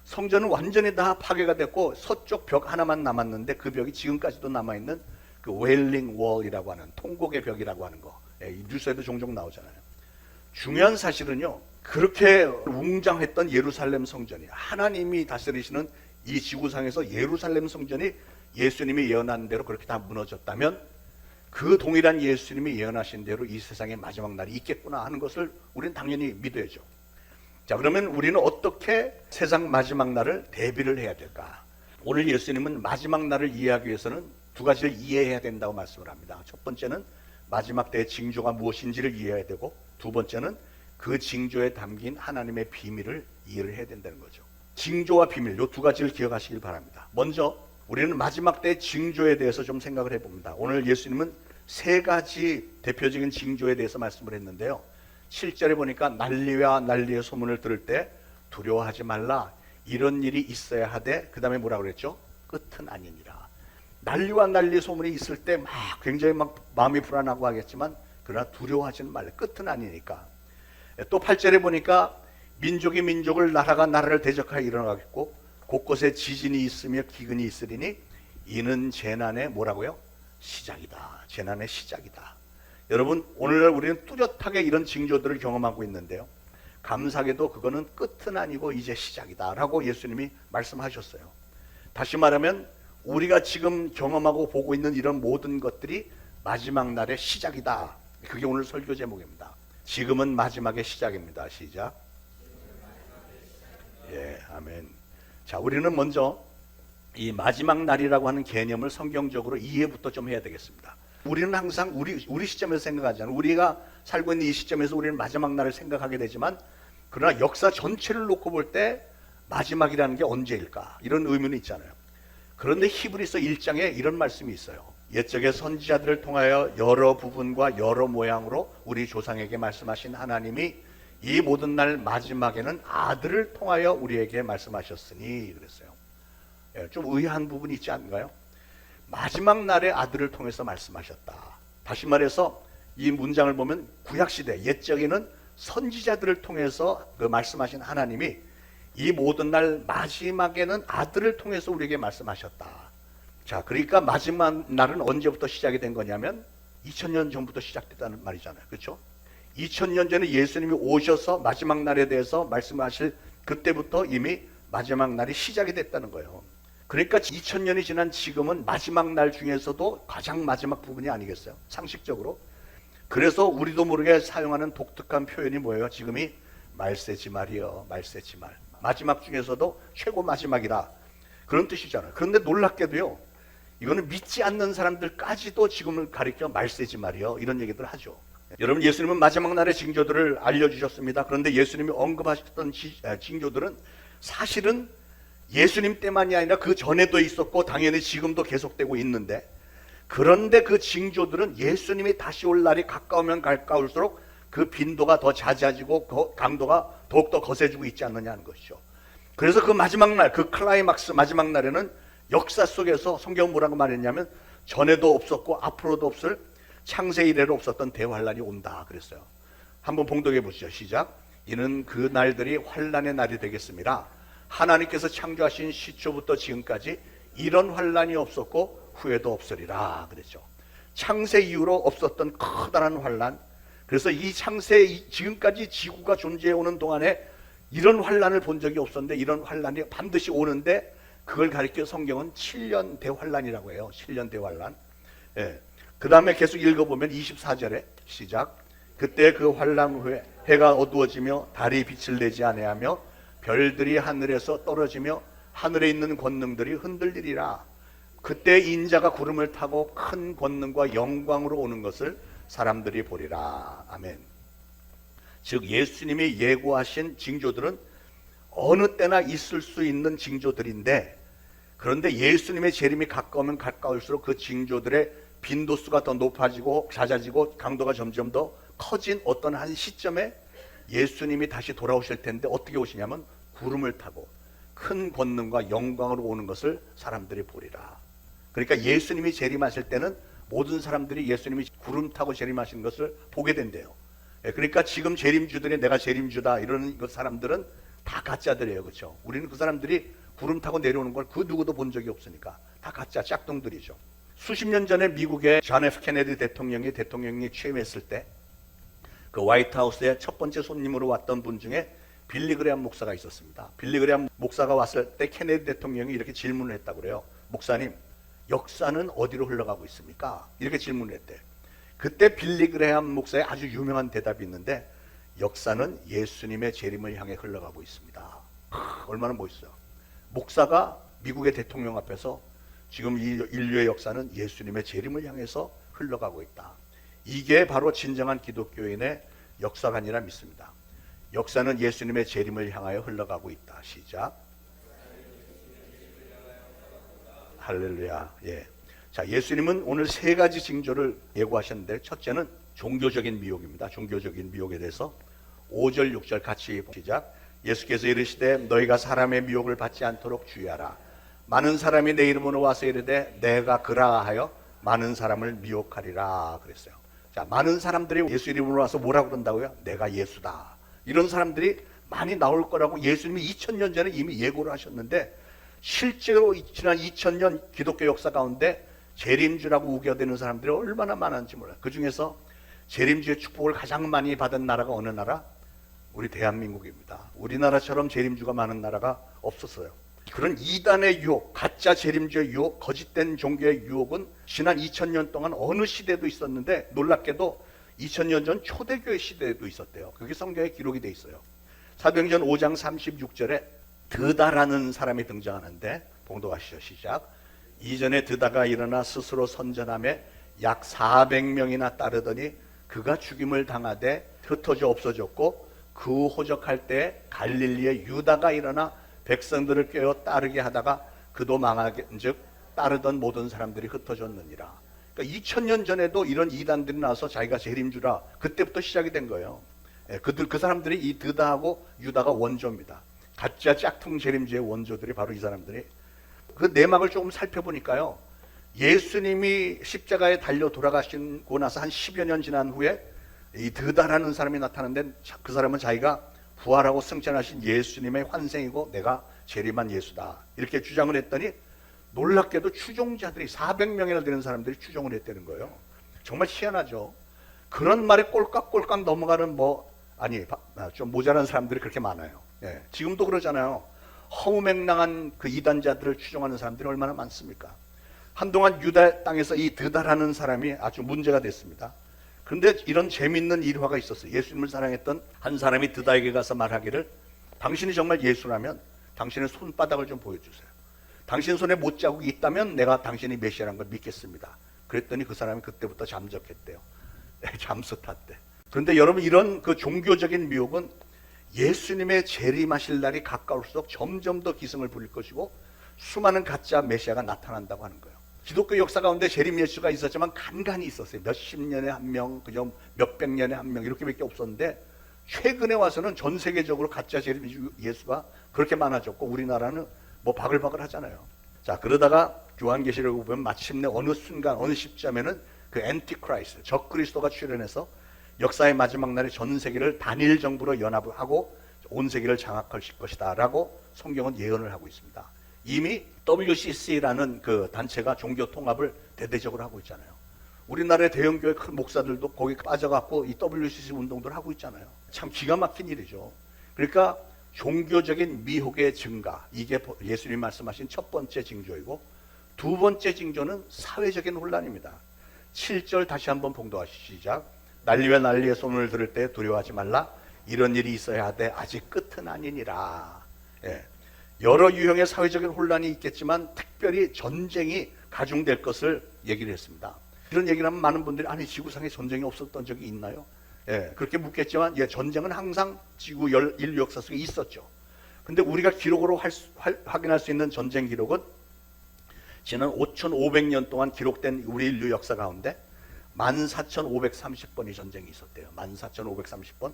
성전은 완전히 다 파괴가 됐고 서쪽 벽 하나만 남았는데 그 벽이 지금까지도 남아있는 그 웨일링 월이라고 하는 통곡의 벽이라고 하는 거, 뉴스에도 종종 나오잖아요. 중요한 사실은요, 그렇게 웅장했던 예루살렘 성전이 하나님이 다스리시는 이 지구상에서 예루살렘 성전이 예수님이 예언한 대로 그렇게 다 무너졌다면 그 동일한 예수님이 예언하신 대로 이 세상의 마지막 날이 있겠구나 하는 것을 우리는 당연히 믿어야죠. 자, 그러면 우리는 어떻게 세상 마지막 날을 대비를 해야 될까? 오늘 예수님은 마지막 날을 이해하기 위해서는 두 가지를 이해해야 된다고 말씀을 합니다. 첫 번째는 마지막 때의 징조가 무엇인지를 이해해야 되고, 두 번째는 그 징조에 담긴 하나님의 비밀을 이해를 해야 된다는 거죠. 징조와 비밀, 이 두 가지를 기억하시길 바랍니다. 먼저 우리는 마지막 때의 징조에 대해서 좀 생각을 해봅니다. 오늘 예수님은 세 가지 대표적인 징조에 대해서 말씀을 했는데요. 7절에 보니까 난리와 난리의 소문을 들을 때 두려워하지 말라, 이런 일이 있어야 하되, 그 다음에 뭐라고 그랬죠? 끝은 아니니라. 난리와 난리의 소문이 있을 때 막 굉장히 막 마음이 불안하고 하겠지만 그러나 두려워하지는 말라, 끝은 아니니까. 또 8절에 보니까 민족이 민족을, 나라가 나라를 대적하여 일어나겠고 곳곳에 지진이 있으며 기근이 있으리니 이는 재난의 뭐라고요? 시작이다. 재난의 시작이다. 여러분, 오늘날 우리는 뚜렷하게 이런 징조들을 경험하고 있는데요, 감사하게도 그거는 끝은 아니고 이제 시작이다 라고 예수님이 말씀하셨어요. 다시 말하면 우리가 지금 경험하고 보고 있는 이런 모든 것들이 마지막 날의 시작이다. 그게 오늘 설교 제목입니다. 지금은 마지막의 시작입니다. 시작. 예, 아멘. 자, 우리는 먼저 이 마지막 날이라고 하는 개념을 성경적으로 이해부터 좀 해야 되겠습니다. 우리는 항상 우리 시점에서 생각하잖아요. 우리가 살고 있는 이 시점에서 우리는 마지막 날을 생각하게 되지만, 그러나 역사 전체를 놓고 볼 때 마지막이라는 게 언제일까? 이런 의문이 있잖아요. 그런데 히브리서 1장에 이런 말씀이 있어요. 옛적의 선지자들을 통하여 여러 부분과 여러 모양으로 우리 조상에게 말씀하신 하나님이 이 모든 날 마지막에는 아들을 통하여 우리에게 말씀하셨으니 그랬어요. 좀 의아한 부분이 있지 않은가요? 마지막 날에 아들을 통해서 말씀하셨다. 다시 말해서 이 문장을 보면 구약시대 옛적에는 선지자들을 통해서 그 말씀하신 하나님이 이 모든 날 마지막에는 아들을 통해서 우리에게 말씀하셨다. 자, 그러니까 마지막 날은 언제부터 시작이 된 거냐면 2000년 전부터 시작됐다는 말이잖아요. 그렇죠? 2000년 전에 예수님이 오셔서 마지막 날에 대해서 말씀하실 그때부터 이미 마지막 날이 시작이 됐다는 거예요. 그러니까 2000년이 지난 지금은 마지막 날 중에서도 가장 마지막 부분이 아니겠어요? 상식적으로. 그래서 우리도 모르게 사용하는 독특한 표현이 뭐예요? 지금이 말세지말이요. 말세지말. 마지막 중에서도 최고 마지막이다. 그런 뜻이잖아요. 그런데 놀랍게도요, 이거는 믿지 않는 사람들까지도 지금을 가리켜 말세지말이요. 이런 얘기들 하죠. 여러분, 예수님은 마지막 날의 징조들을 알려주셨습니다. 그런데 예수님이 언급하셨던 징조들은 사실은 예수님 때만이 아니라 그 전에도 있었고 당연히 지금도 계속되고 있는데, 그런데 그 징조들은 예수님이 다시 올 날이 가까우면 가까울수록 그 빈도가 더 잦아지고 강도가 더욱더 거세지고 있지 않느냐는 것이죠. 그래서 그 마지막 날, 그 클라이막스 마지막 날에는 역사 속에서 성경은 뭐라고 말했냐면 전에도 없었고 앞으로도 없을 창세 이래로 없었던 대환란이 온다 그랬어요. 한번 봉독해 보시죠. 시작. 이는 그 날들이 환란의 날이 되겠습니다. 하나님께서 창조하신 시초부터 지금까지 이런 환란이 없었고 후에도 없으리라 그랬죠. 창세 이후로 없었던 커다란 환란. 그래서 이 창세 지금까지 지구가 존재해 오는 동안에 이런 환란을 본 적이 없었는데 이런 환란이 반드시 오는데, 그걸 가리켜 성경은 7년 대환란이라고 해요. 7년 대환란. 예. 그 다음에 계속 읽어보면 24절에 시작. 그때 그 환란 후에 해가 어두워지며 달이 빛을 내지 아니하며 별들이 하늘에서 떨어지며 하늘에 있는 권능들이 흔들리리라. 그때 인자가 구름을 타고 큰 권능과 영광으로 오는 것을 사람들이 보리라. 아멘. 즉 예수님이 예고하신 징조들은 어느 때나 있을 수 있는 징조들인데, 그런데 예수님의 재림이 가까우면 가까울수록 그 징조들의 빈도수가 더 높아지고 잦아지고 강도가 점점 더 커진 어떤 한 시점에 예수님이 다시 돌아오실 텐데 어떻게 오시냐면 구름을 타고 큰 권능과 영광으로 오는 것을 사람들이 보리라. 그러니까 예수님이 재림하실 때는 모든 사람들이 예수님이 구름 타고 재림하신 것을 보게 된대요. 그러니까 지금 재림주들이 내가 재림주다 이러는 그 사람들은 다 가짜들이에요. 그렇죠? 우리는 그 사람들이 구름 타고 내려오는 걸 그 누구도 본 적이 없으니까 다 가짜 짝퉁들이죠. 수십 년 전에 미국의 존 F 케네디 대통령이 취임했을 때 그 화이트하우스에 첫 번째 손님으로 왔던 분 중에 빌리 그레함 목사가 있었습니다. 빌리 그레함 목사가 왔을 때 케네디 대통령이 이렇게 질문을 했다고 그래요. 목사님, 역사는 어디로 흘러가고 있습니까? 이렇게 질문을 했대. 그때 빌리 그레함 목사의 아주 유명한 대답이 있는데 역사는 예수님의 재림을 향해 흘러가고 있습니다. 얼마나 멋있어요. 목사가 미국의 대통령 앞에서 지금 이 인류의 역사는 예수님의 재림을 향해서 흘러가고 있다. 이게 바로 진정한 기독교인의 역사관이라 믿습니다. 역사는 예수님의 재림을 향하여 흘러가고 있다. 시작. 할렐루야. 예. 자, 예수님은 오늘 세 가지 징조를 예고하셨는데 첫째는 종교적인 미혹입니다. 종교적인 미혹에 대해서 5절, 6절 같이 시작. 예수께서 이르시되 너희가 사람의 미혹을 받지 않도록 주의하라. 많은 사람이 내 이름으로 와서 이르되 내가 그라하여 많은 사람을 미혹하리라 그랬어요. 자, 많은 사람들이 예수 이름으로 와서 뭐라고 그런다고요? 내가 예수다. 이런 사람들이 많이 나올 거라고 예수님이 2000년 전에 이미 예고를 하셨는데 실제로 지난 2000년 기독교 역사 가운데 재림주라고 우겨대는 사람들이 얼마나 많은지 몰라요. 그 중에서 재림주의 축복을 가장 많이 받은 나라가 어느 나라? 우리 대한민국입니다. 우리나라처럼 재림주가 많은 나라가 없었어요. 그런 이단의 유혹, 가짜 재림주의 유혹, 거짓된 종교의 유혹은 지난 2000년 동안 어느 시대도 있었는데 놀랍게도 2000년 전 초대교회 시대에도 있었대요. 그게 성경에 기록이 돼 있어요. 사도행전 5장 36절에 드다라는 사람이 등장하는데 봉독하시죠. 시작. 이전에 드다가 일어나 스스로 선전하며 약 400명이나 따르더니 그가 죽임을 당하되 흩어져 없어졌고 그 호적할 때 갈릴리의 유다가 일어나 백성들을 꿰어 따르게 하다가 그도 망하긴즉 따르던 모든 사람들이 흩어졌느니라. 그러니까 2000년 전에도 이런 이단들이 나와서 자기가 재림주라 그때부터 시작이 된 거예요. 그 사람들이 이 드다하고 유다가 원조입니다. 가짜 짝퉁 재림주의 원조들이 바로 이 사람들이. 그 내막을 조금 살펴보니까요. 예수님이 십자가에 달려 돌아가시고 나서 한 10여 년 지난 후에 이 드다라는 사람이 나타났는데 그 사람은 자기가 부활하고 승천하신 예수님의 환생이고 내가 재림한 예수다 이렇게 주장을 했더니 놀랍게도 추종자들이 400명이나 되는 사람들이 추종을 했다는 거예요. 정말 희한하죠. 그런 말에 꼴깍꼴깍 넘어가는 좀 모자란 사람들이 그렇게 많아요. 예, 지금도 그러잖아요. 허무맹랑한 그 이단자들을 추종하는 사람들이 얼마나 많습니까? 한동안 유다 땅에서 이 드다라는 사람이 아주 문제가 됐습니다. 그런데 이런 재밌는 일화가 있었어요. 예수님을 사랑했던 한 사람이 드다에게 가서 말하기를 당신이 정말 예수라면 당신의 손바닥을 좀 보여주세요. 당신 손에 못자국이 있다면 내가 당신이 메시아라는 걸 믿겠습니다. 그랬더니 그 사람이 그때부터 잠적했대요. 잠수 탔대. 그런데 여러분 이런 그 종교적인 미혹은 예수님의 재림하실 날이 가까울수록 점점 더 기승을 부릴 것이고 수많은 가짜 메시아가 나타난다고 하는 거예요. 기독교 역사 가운데 재림 예수가 있었지만 간간히 있었어요. 몇십 년에 한 명, 그죠? 몇백 년에 한 명 이렇게밖에 없었는데 최근에 와서는 전 세계적으로 가짜 재림 예수가 그렇게 많아졌고 우리나라는 뭐 바글바글 하잖아요. 자, 그러다가 요한계시록을 보면 마침내 어느 순간 어느 시점에는 그 엔티크라이스트 적그리스도가 출현해서 역사의 마지막 날에 전 세계를 단일 정부로 연합하고 온 세계를 장악하실 것이다 라고 성경은 예언을 하고 있습니다. 이미 WCC라는 그 단체가 종교 통합을 대대적으로 하고 있잖아요. 우리나라의 대형교회 큰 목사들도 거기 빠져갖고 이 WCC 운동들을 하고 있잖아요. 참 기가 막힌 일이죠. 그러니까 종교적인 미혹의 증가, 이게 예수님이 말씀하신 첫 번째 징조이고 두 번째 징조는 사회적인 혼란입니다. 7절 다시 한번 봉독하시죠. 시작. 난리와 난리의 소문을 들을 때 두려워하지 말라. 이런 일이 있어야 하되 아직 끝은 아니니라. 예. 여러 유형의 사회적인 혼란이 있겠지만 특별히 전쟁이 가중될 것을 얘기를 했습니다. 이런 얘기를 하면 많은 분들이 아니 지구상에 전쟁이 없었던 적이 있나요? 예, 그렇게 묻겠지만 전쟁은 항상 지구 인류 역사 속에 있었죠. 근데 우리가 기록으로 확인할 수 있는 전쟁 기록은 지난 5,500년 동안 기록된 우리 인류 역사 가운데 14,530번의 전쟁이 있었대요. 14,530번.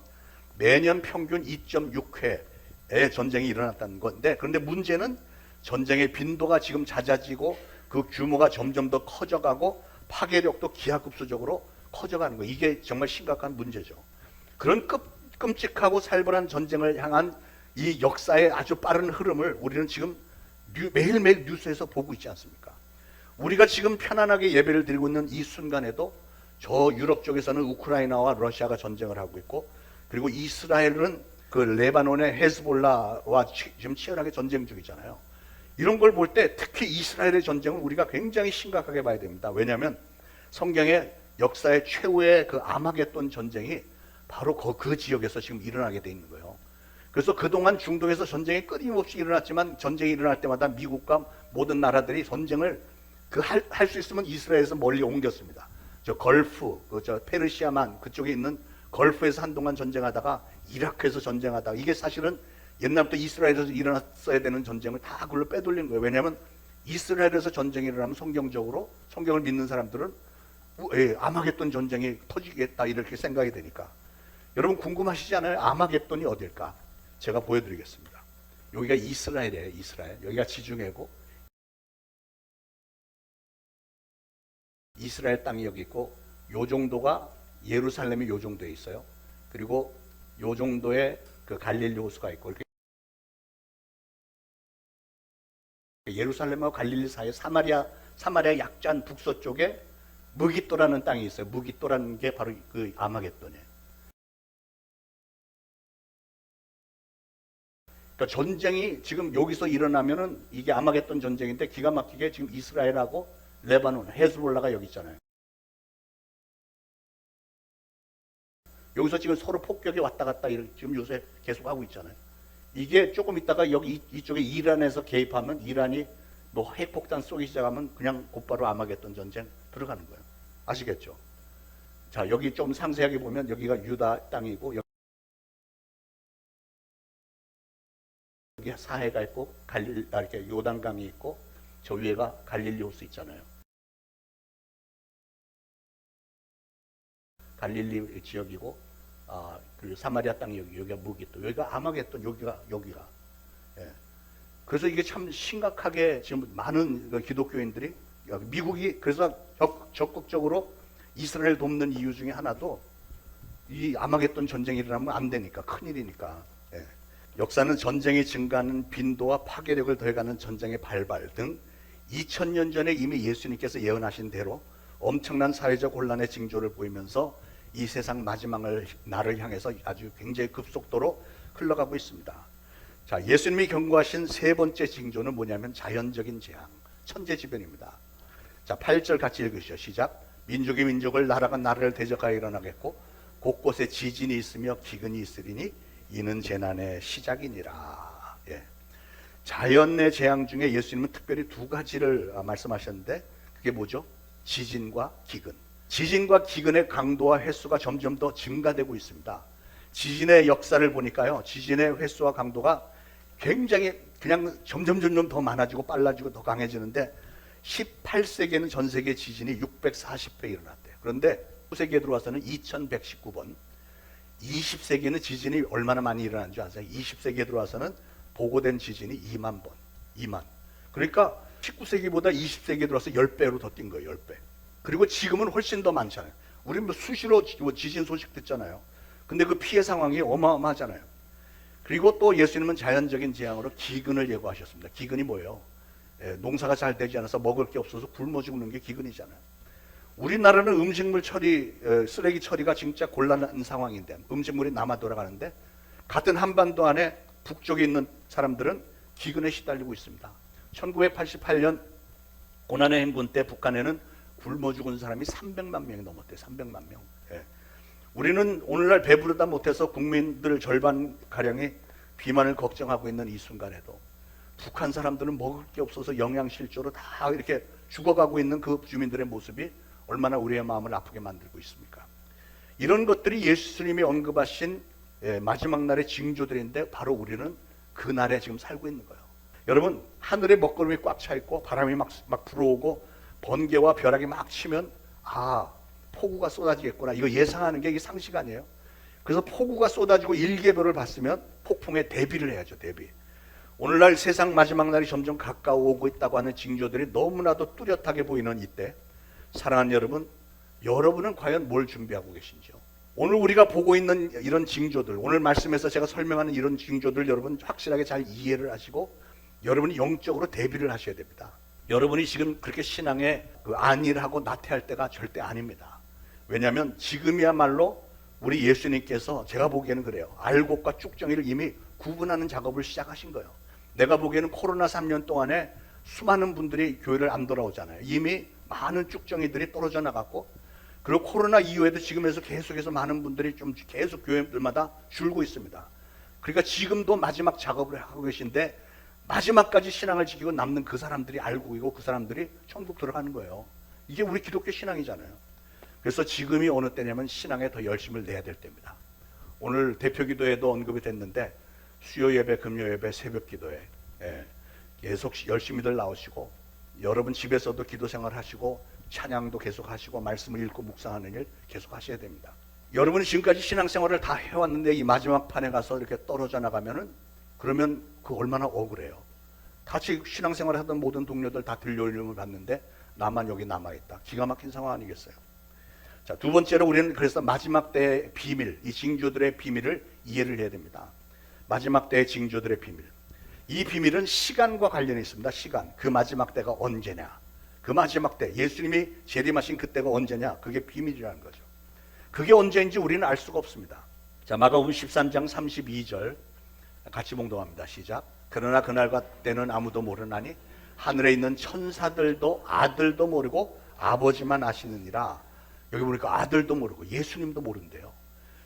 매년 평균 2.6회의 전쟁이 일어났다는 건데, 그런데 문제는 전쟁의 빈도가 지금 잦아지고 그 규모가 점점 더 커져가고 파괴력도 기하급수적으로 커져가는 거예요. 이게 정말 심각한 문제죠. 그런 끔찍하고 살벌한 전쟁을 향한 이 역사의 아주 빠른 흐름을 우리는 지금 매일매일 뉴스에서 보고 있지 않습니까? 우리가 지금 편안하게 예배를 드리고 있는 이 순간에도 저 유럽 쪽에서는 우크라이나와 러시아가 전쟁을 하고 있고, 그리고 이스라엘은 그 레바논의 헤즈볼라와 지금 치열하게 전쟁 중이잖아요. 이런 걸 볼 때 특히 이스라엘의 전쟁은 우리가 굉장히 심각하게 봐야 됩니다. 왜냐하면 성경의 역사의 최후의 그 아마겟돈 전쟁이 바로 그 지역에서 지금 일어나게 돼 있는 거예요. 그래서 그동안 중동에서 전쟁이 끊임없이 일어났지만 전쟁이 일어날 때마다 미국과 모든 나라들이 전쟁을 할 수 있으면 이스라엘에서 멀리 옮겼습니다. 저 걸프, 저 페르시아만 그쪽에 있는 걸프에서 한동안 전쟁하다가 이라크에서 전쟁하다가, 이게 사실은 옛날부터 이스라엘에서 일어났어야 되는 전쟁을 다 그걸로 빼돌린 거예요. 왜냐하면 이스라엘에서 전쟁이 일어나면 성경적으로 성경을 믿는 사람들은 아마겟돈 전쟁이 터지겠다 이렇게 생각이 되니까. 여러분 궁금하시지 않아요? 아마겟돈이 어딜까? 제가 보여드리겠습니다. 여기가 이스라엘이에요. 이스라엘. 여기가 지중해고 이스라엘 땅이 여기 있고, 요 정도가 예루살렘이 요 정도에 있어요. 그리고 요 정도의 그 갈릴리 호수가 있고, 이렇게 예루살렘하고 갈릴리 사이에 사마리아 약간 북서쪽에 무깃도라는 땅이 있어요. 무깃도라는 게 바로 그 아마겟돈이에요. 그러니까 전쟁이 지금 여기서 일어나면은 이게 아마겟돈 전쟁인데, 기가 막히게 지금 이스라엘하고 레바논, 헤즈볼라가 여기 있잖아요. 여기서 지금 서로 폭격이 왔다 갔다 지금 요새 계속 하고 있잖아요. 이게 조금 있다가 여기 이쪽에 이란에서 개입하면, 이란이 뭐 핵폭탄 쏘기 시작하면 그냥 곧바로 아마겟돈 전쟁 들어가는 거예요. 아시겠죠? 자, 여기 좀 상세하게 보면 여기가 유다 땅이고, 여기 사해가 있고, 이렇게 요단강이 있고, 저 위에가 갈릴리 호수 있잖아요. 갈릴리 지역이고, 그리고 사마리아 땅이 여기가 무깃도, 여기가 아마겟돈, 여기가. 예. 그래서 이게 참 심각하게 지금 많은 그 기독교인들이, 미국이 그래서 적극적으로 이스라엘 돕는 이유 중에 하나도 이 아마겟돈 전쟁이 일어나면 안 되니까, 큰일이니까. 예. 역사는 전쟁이 증가하는 빈도와 파괴력을 더해가는 전쟁의 발발 등 2000년 전에 이미 예수님께서 예언하신 대로 엄청난 사회적 혼란의 징조를 보이면서 이 세상 마지막 날을 향해서 아주 굉장히 급속도로 흘러가고 있습니다. 자, 예수님이 경고하신 세 번째 징조는 뭐냐면 자연적인 재앙, 천재지변입니다. 자, 8절 같이 읽으시죠. 시작. 민족이 민족을, 나라가 나라를 대적하여 일어나겠고 곳곳에 지진이 있으며 기근이 있으리니 이는 재난의 시작이니라. 예. 자연의 재앙 중에 예수님은 특별히 두 가지를 말씀하셨는데, 그게 뭐죠? 지진과 기근. 지진과 기근의 강도와 횟수가 점점 더 증가되고 있습니다. 지진의 역사를 보니까요, 지진의 횟수와 강도가 굉장히 그냥 점점 더 많아지고 빨라지고 더 강해지는데, 18세기에는 전 세계 지진이 640회 일어났대요. 그런데 19세기에 들어와서는 2119번, 20세기에는 지진이 얼마나 많이 일어난 줄 아세요? 20세기에 들어와서는 보고된 지진이 2만 번, 2만. 그러니까 19세기보다 20세기에 들어와서 10배로 더 뛴 거예요, 10배. 그리고 지금은 훨씬 더 많잖아요. 우리 뭐 수시로 지진 소식 듣잖아요. 근데 그 피해 상황이 어마어마하잖아요. 그리고 또 예수님은 자연적인 재앙으로 기근을 예고하셨습니다. 기근이 뭐예요? 농사가 잘 되지 않아서 먹을 게 없어서 굶어 죽는 게 기근이잖아요. 우리나라는 음식물 처리, 쓰레기 처리가 진짜 곤란한 상황인데, 음식물이 남아 돌아가는데, 같은 한반도 안에 북쪽에 있는 사람들은 기근에 시달리고 있습니다. 1988년 고난의 행군 때 북한에는 굶어 죽은 사람이 300만 명이 넘었대요. 300만 명. 예. 우리는 오늘날 배부르다 못해서 국민들 절반가량이 비만을 걱정하고 있는 이 순간에도 북한 사람들은 먹을 게 없어서 영양실조로 다 이렇게 죽어가고 있는 그 주민들의 모습이 얼마나 우리의 마음을 아프게 만들고 있습니까? 이런 것들이 예수님이 언급하신 마지막 날의 징조들인데, 바로 우리는 그 날에 지금 살고 있는 거예요. 여러분, 하늘에 먹구름이 꽉 차 있고 바람이 막 불어오고 번개와 벼락이 막 치면 폭우가 쏟아지겠구나, 이거 예상하는 게 이게 상식 아니에요? 그래서 폭우가 쏟아지고 일개별을 봤으면 폭풍에 대비를 해야죠. 대비. 오늘날 세상 마지막 날이 점점 가까워오고 있다고 하는 징조들이 너무나도 뚜렷하게 보이는 이때, 사랑하는 여러분, 여러분은 과연 뭘 준비하고 계신지요? 오늘 우리가 보고 있는 이런 징조들, 오늘 말씀에서 제가 설명하는 이런 징조들 여러분 확실하게 잘 이해를 하시고 여러분이 영적으로 대비를 하셔야 됩니다. 여러분이 지금 그렇게 신앙에 안일하고 나태할 때가 절대 아닙니다. 왜냐하면 지금이야말로 우리 예수님께서, 제가 보기에는 그래요, 알곡과 쭉정이를 이미 구분하는 작업을 시작하신 거예요. 내가 보기에는 코로나 3년 동안에 수많은 분들이 교회를 안 돌아오잖아요. 이미 많은 쭉정이들이 떨어져 나갔고, 그리고 코로나 이후에도 지금에서 계속해서 많은 분들이 좀 계속 교회들마다 줄고 있습니다. 그러니까 지금도 마지막 작업을 하고 계신데, 마지막까지 신앙을 지키고 남는 그 사람들이 알고 있고 그 사람들이 천국 들어가는 거예요. 이게 우리 기독교 신앙이잖아요. 그래서 지금이 어느 때냐면 신앙에 더 열심을 내야 될 때입니다. 오늘 대표기도에도 언급이 됐는데, 수요 예배, 금요 예배, 새벽 기도에 계속 열심히들 나오시고, 여러분 집에서도 기도 생활 하시고 찬양도 계속 하시고 말씀을 읽고 묵상하는 일 계속 하셔야 됩니다. 여러분이 지금까지 신앙생활을 다 해왔는데 이 마지막 판에 가서 이렇게 떨어져 나가면은, 그러면 그 얼마나 억울해요. 같이 신앙생활을 하던 모든 동료들 다 들려올림을 받는데 나만 여기 남아있다. 기가 막힌 상황 아니겠어요? 자, 두 번째로 우리는 그래서 마지막 때의 비밀, 이 징조들의 비밀을 이해를 해야 됩니다. 마지막 때의 징조들의 비밀, 이 비밀은 시간과 관련이 있습니다. 시간, 그 마지막 때가 언제냐, 그 마지막 때 예수님이 재림하신 그때가 언제냐, 그게 비밀이라는 거죠. 그게 언제인지 우리는 알 수가 없습니다. 자, 마가복음 13장 32절 같이 봉독합니다. 시작. 그러나 그날과 때는 아무도 모르나니 하늘에 있는 천사들도 아들도 모르고 아버지만 아시느니라. 여기 보니까 아들도 모르고 예수님도 모른대요.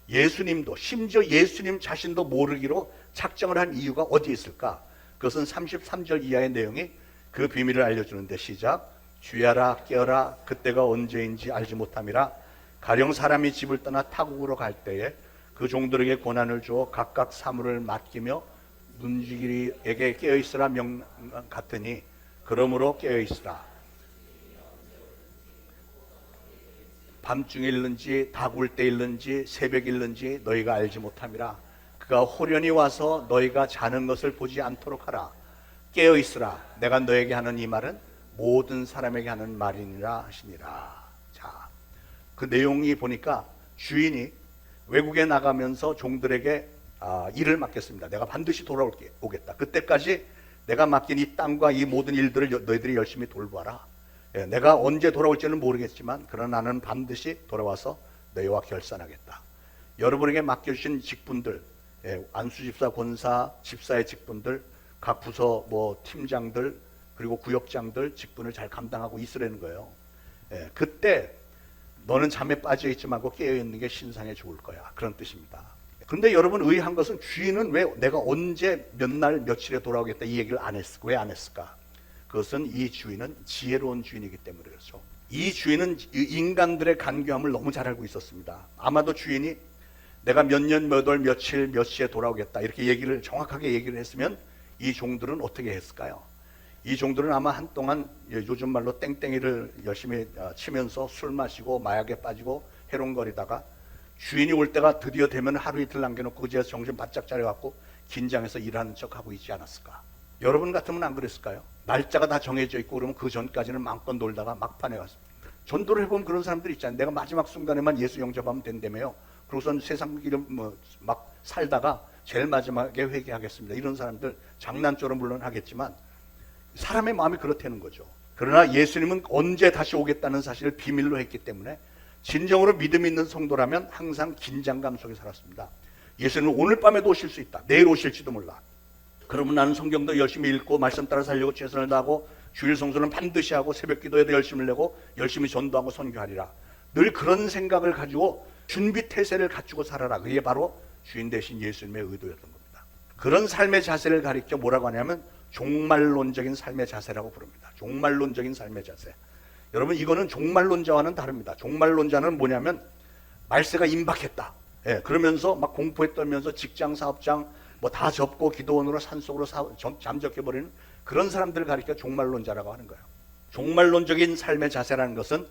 예수님도, 심지어 예수님 자신도 모르기로 작정을 한 이유가 어디에 있을까? 그것은 33절 이하의 내용이 그 비밀을 알려주는데, 시작. 주야라 깨어라, 그때가 언제인지 알지 못함이라. 가령 사람이 집을 떠나 타국으로 갈 때에 그 종들에게 고난을 주어 각각 사물을 맡기며 문지기에게 깨어있으라 명 같으니 그러므로 깨어있으라. 밤중에 일는지 다굴 때 일는지 새벽 일는지 너희가 알지 못함이라. 그가 호련히 와서 너희가 자는 것을 보지 않도록 하라. 깨어있으라. 내가 너에게 하는 이 말은 모든 사람에게 하는 말이니라 하시니라. 자, 그 내용이 보니까 주인이 외국에 나가면서 종들에게 일을 맡겼습니다. 내가 반드시 돌아오겠다. 그때까지 내가 맡긴 이 땅과 이 모든 일들을 너희들이 열심히 돌봐라. 내가 언제 돌아올지는 모르겠지만 그러나 나는 반드시 돌아와서 너희와 결산하겠다. 여러분에게 맡겨주신 직분들, 안수집사, 권사, 집사의 직분들, 각 부서 팀장들, 그리고 구역장들 직분을 잘 감당하고 있으라는 거예요. 그때 너는 잠에 빠져 있지 말고 깨어 있는 게 신상에 좋을 거야, 그런 뜻입니다. 근데 여러분, 의아한 것은 주인은 왜 내가 언제 몇 날 며칠에 돌아오겠다 이 얘기를 왜 안 했을까? 그것은 이 주인은 지혜로운 주인이기 때문에 그렇죠. 이 주인은 인간들의 간교함을 너무 잘 알고 있었습니다. 아마도 주인이 내가 몇 년, 몇 월, 며칠, 몇 시에 돌아오겠다 이렇게 정확하게 얘기를 했으면 이 종들은 어떻게 했을까요? 이 종들은 아마 한동안 요즘 말로 땡땡이를 열심히 치면서 술 마시고 마약에 빠지고 해롱거리다가 주인이 올 때가 드디어 되면 하루 이틀 남겨놓고 그제서 정신 바짝 차려갖고 긴장해서 일하는 척하고 있지 않았을까? 여러분 같으면 안 그랬을까요? 날짜가 다 정해져 있고 그러면 그 전까지는 마음껏 놀다가 막판에 가서 전도를 해보면 그런 사람들 있잖아요. 내가 마지막 순간에만 예수 영접하면 된다며요. 그러고선 세상 길을 막 살다가 제일 마지막에 회개하겠습니다. 이런 사람들 장난처럼 물론 하겠지만 사람의 마음이 그렇다는 거죠. 그러나 예수님은 언제 다시 오겠다는 사실을 비밀로 했기 때문에 진정으로 믿음 있는 성도라면 항상 긴장감 속에 살았습니다. 예수님은 오늘 밤에도 오실 수 있다. 내일 오실지도 몰라. 그러면 나는 성경도 열심히 읽고 말씀 따라 살려고 최선을 다하고 주일 성수는 반드시 하고 새벽 기도에도 열심을 내고 열심히 전도하고 선교하리라. 늘 그런 생각을 가지고 준비 태세를 갖추고 살아라. 그게 바로 주인 되신 예수님의 의도였던 겁니다. 그런 삶의 자세를 가리켜 뭐라고 하냐면 종말론적인 삶의 자세라고 부릅니다. 종말론적인 삶의 자세. 여러분, 이거는 종말론자와는 다릅니다. 종말론자는 뭐냐면 말세가 임박했다. 그러면서 막 공포에 떨면서 직장, 사업장 다 접고 기도원으로 산속으로 잠적해버리는 그런 사람들을 가리켜 종말론자라고 하는 거예요. 종말론적인 삶의 자세라는 것은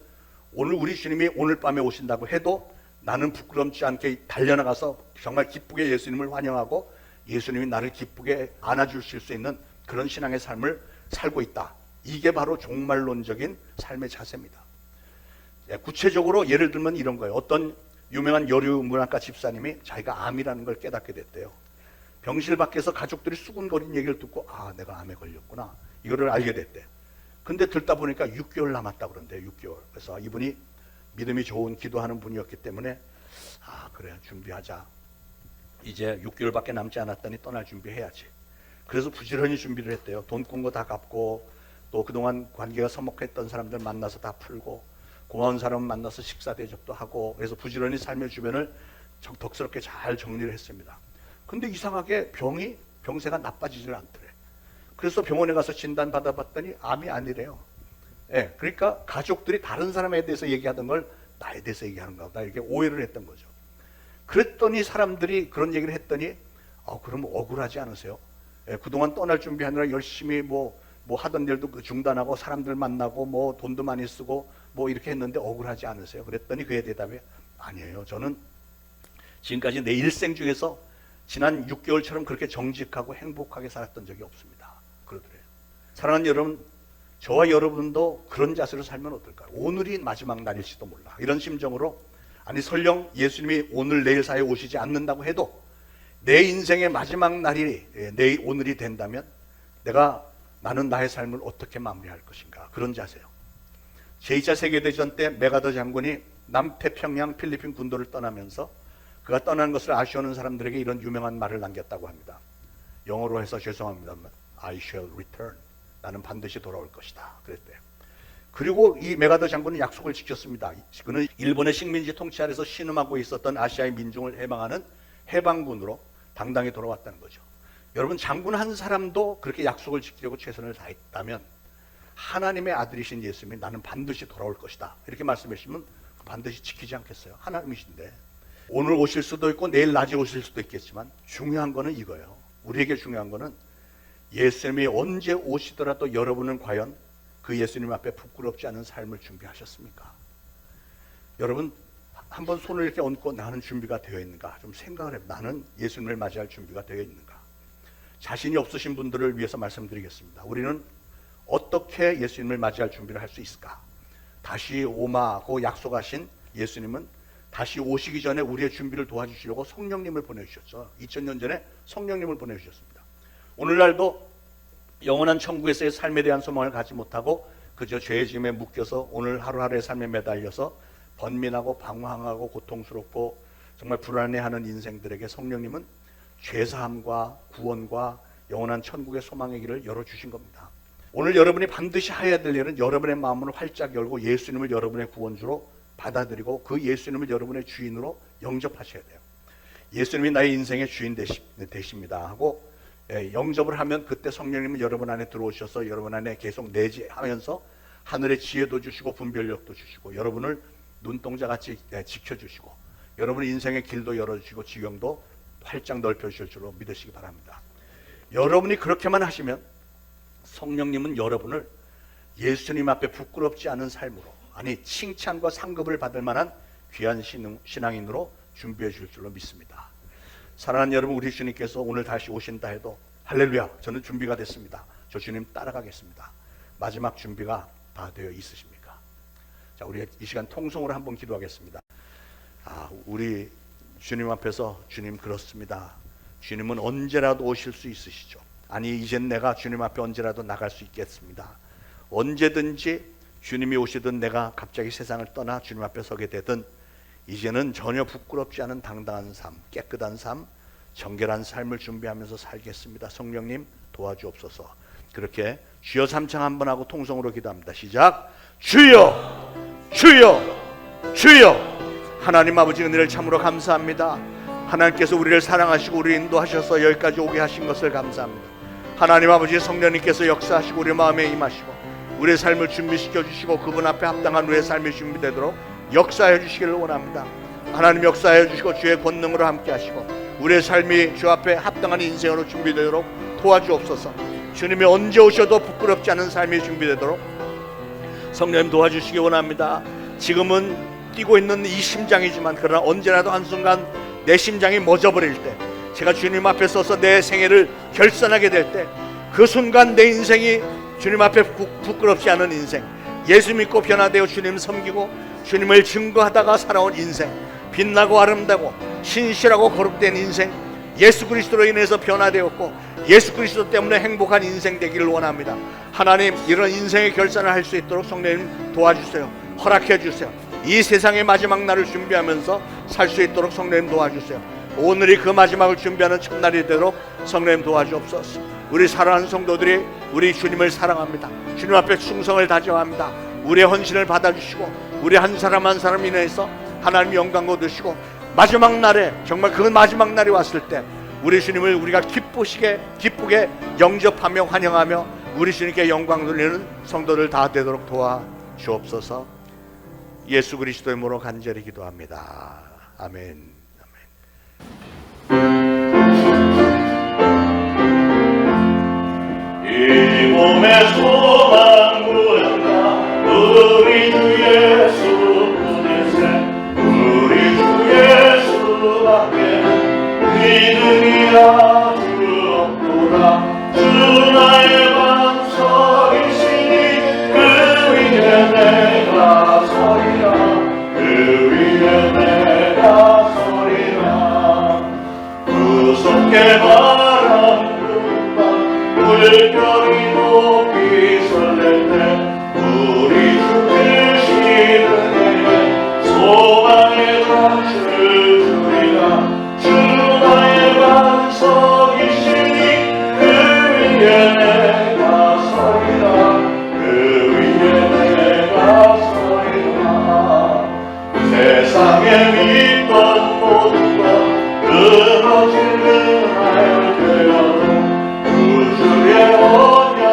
오늘 우리 주님이 오늘 밤에 오신다고 해도 나는 부끄럽지 않게 달려나가서 정말 기쁘게 예수님을 환영하고 예수님이 나를 기쁘게 안아주실 수 있는 그런 신앙의 삶을 살고 있다. 이게 바로 종말론적인 삶의 자세입니다. 구체적으로 예를 들면 이런 거예요. 어떤 유명한 여류 문학가 집사님이 자기가 암이라는 걸 깨닫게 됐대요. 병실 밖에서 가족들이 수군거리는 얘기를 듣고 아, 내가 암에 걸렸구나, 이거를 알게 됐대요. 근데 듣다 보니까 6개월 남았다 그런데 6개월. 그래서 이분이 믿음이 좋은 기도하는 분이었기 때문에 아, 그래, 준비하자. 이제 6개월밖에 남지 않았더니 떠날 준비해야지. 그래서 부지런히 준비를 했대요. 돈 꾼 거 다 갚고, 또 그동안 관계가 서먹했던 사람들 만나서 다 풀고, 고마운 사람 만나서 식사 대접도 하고, 그래서 부지런히 삶의 주변을 덕스럽게 잘 정리를 했습니다. 근데 이상하게 병세가 나빠지질 않더래. 그래서 병원에 가서 진단 받아봤더니 암이 아니래요. 예, 그러니까 가족들이 다른 사람에 대해서 얘기하던 걸 나에 대해서 얘기하는가 보다, 이렇게 오해를 했던 거죠. 그랬더니 사람들이 그런 얘기를 했더니 그럼 억울하지 않으세요? 예, 그동안 떠날 준비하느라 열심히 뭐 하던 일도 중단하고 사람들 만나고 뭐 돈도 많이 쓰고 뭐 이렇게 했는데 억울하지 않으세요? 그랬더니 그의 대답이 아니에요. 저는 지금까지 내 일생 중에서 지난 6개월처럼 그렇게 정직하고 행복하게 살았던 적이 없습니다. 그러더래요. 사랑하는 여러분, 저와 여러분도 그런 자세로 살면 어떨까요? 오늘이 마지막 날일지도 몰라. 이런 심정으로, 아니 설령 예수님이 오늘 내일 사이에 오시지 않는다고 해도 내 인생의 마지막 날이 내 오늘이 된다면 나는 나의 삶을 어떻게 마무리할 것인가, 그런 자세요. 제2차 세계대전 때 메가더 장군이 남태평양 필리핀 군도를 떠나면서 그가 떠난 것을 아쉬워하는 사람들에게 이런 유명한 말을 남겼다고 합니다. 영어로 해서 죄송합니다만 I shall return. 나는 반드시 돌아올 것이다. 그랬대요. 그리고 이 메가더 장군은 약속을 지켰습니다. 그는 일본의 식민지 통치 아래서 신음하고 있었던 아시아의 민중을 해방하는 해방군으로 당당히 돌아왔다는 거죠. 여러분, 장군 한 사람도 그렇게 약속을 지키려고 최선을 다했다면 하나님의 아들이신 예수님이 나는 반드시 돌아올 것이다, 이렇게 말씀하시면 반드시 지키지 않겠어요? 하나님이신데. 오늘 오실 수도 있고 내일 낮에 오실 수도 있겠지만 중요한 거는 이거예요. 우리에게 중요한 거는 예수님이 언제 오시더라도 여러분은 과연 그 예수님 앞에 부끄럽지 않은 삶을 준비하셨습니까? 여러분, 한번 손을 이렇게 얹고 나는 준비가 되어 있는가 좀 생각을 해요. 나는 예수님을 맞이할 준비가 되어 있는가? 자신이 없으신 분들을 위해서 말씀드리겠습니다. 우리는 어떻게 예수님을 맞이할 준비를 할 수 있을까? 다시 오마고 약속하신 예수님은 다시 오시기 전에 우리의 준비를 도와주시려고 성령님을 보내주셨죠. 2000년 전에 성령님을 보내주셨습니다. 오늘날도 영원한 천국에서의 삶에 대한 소망을 갖지 못하고 그저 죄의 짐에 묶여서 오늘 하루하루의 삶에 매달려서 번민하고 방황하고 고통스럽고 정말 불안해하는 인생들에게 성령님은 죄사함과 구원과 영원한 천국의 소망의 길을 열어주신 겁니다. 오늘 여러분이 반드시 해야 될 일은 여러분의 마음을 활짝 열고 예수님을 여러분의 구원주로 받아들이고 그 예수님을 여러분의 주인으로 영접하셔야 돼요. 예수님이 나의 인생의 주인 되십니다 하고 영접을 하면 그때 성령님은 여러분 안에 들어오셔서 여러분 안에 계속 내재하면서 하늘의 지혜도 주시고 분별력도 주시고 여러분을 눈동자같이 지켜주시고 여러분의 인생의 길도 열어주시고 지경도 활짝 넓혀주실 줄로 믿으시기 바랍니다. 여러분이 그렇게만 하시면 성령님은 여러분을 예수님 앞에 부끄럽지 않은 삶으로, 아니 칭찬과 상급을 받을 만한 귀한 신앙인으로 준비해 줄 줄로 믿습니다. 사랑하는 여러분, 우리 주님께서 오늘 다시 오신다 해도 할렐루야, 저는 준비가 됐습니다. 저 주님 따라가겠습니다. 마지막 준비가 다 되어 있으십니까? 자, 우리 이 시간 통성으로 한번 기도하겠습니다. 우리 주님 앞에서 주님 그렇습니다. 주님은 언제라도 오실 수 있으시죠. 아니 이젠 내가 주님 앞에 언제라도 나갈 수 있겠습니다. 언제든지 주님이 오시든 내가 갑자기 세상을 떠나 주님 앞에 서게 되든 이제는 전혀 부끄럽지 않은 당당한 삶, 깨끗한 삶, 정결한 삶을 준비하면서 살겠습니다. 성령님 도와주옵소서. 그렇게 주여 삼창 한번 하고 통성으로 기도합니다. 시작. 주여, 주여, 주여. 하나님 아버지 은혜를 참으로 감사합니다. 하나님께서 우리를 사랑하시고 우리를 인도하셔서 여기까지 오게 하신 것을 감사합니다. 하나님 아버지 성령님께서 역사하시고 우리 마음에 임하시고 우리의 삶을 준비시켜 주시고 그분 앞에 합당한 우리의 삶이 준비되도록 역사해 주시기를 원합니다. 하나님 역사해 주시고 주의 권능으로 함께 하시고 우리의 삶이 주 앞에 합당한 인생으로 준비되도록 도와주옵소서. 주님이 언제 오셔도 부끄럽지 않은 삶이 준비되도록 성령님 도와주시기 원합니다. 지금은 뛰고 있는 이 심장이지만 그러나 언제라도 한순간 내 심장이 멎어버릴 때, 제가 주님 앞에 서서 내 생애를 결산하게 될 때, 그 순간 내 인생이 주님 앞에 부끄럽지 않은 인생, 예수 믿고 변화되어 주님 섬기고 주님을 증거하다가 살아온 인생, 빛나고 아름다고 신실하고 거룩된 인생, 예수 그리스도로 인해서 변화되었고 예수 그리스도 때문에 행복한 인생 되기를 원합니다. 하나님, 이런 인생의 결산을 할 수 있도록 성령님 도와주세요. 허락해 주세요. 이 세상의 마지막 날을 준비하면서 살 수 있도록 성령님 도와주세요. 오늘이 그 마지막을 준비하는 첫날이 되도록 성령님 도와주옵소서. 우리 사랑하는 성도들이 우리 주님을 사랑합니다. 주님 앞에 충성을 다져합니다. 우리의 헌신을 받아주시고 우리 한 사람 한 사람 인해서 하나님 영광 거두시고 마지막 날에, 정말 그 마지막 날이 왔을 때 우리 주님을 우리가 기쁘게 영접하며 환영하며 우리 주님께 영광 돌리는 성도들 다 되도록 도와주옵소서. 예수 그리스도의 이름으로 간절히 기도합니다. 아멘. 이 몸의 소망 구한다 우리 주 예수뿐이세. 우리 주 예수밖에 믿음이라 주 없도다. 주 나의 반석이시니 그 위에 내가 서리라. 그 위에 내가 서리라. 무섭게 바람 물결이 높이 설렐 때 우리 주 되시는 이에 소망의 밭을 주리라. 주 나의 반석이시니 그 위에 내가 서리라. 그 위에 내가 서리라. 세상에 믿던 모든 것 끊어질 은하여 되어도 주의 언약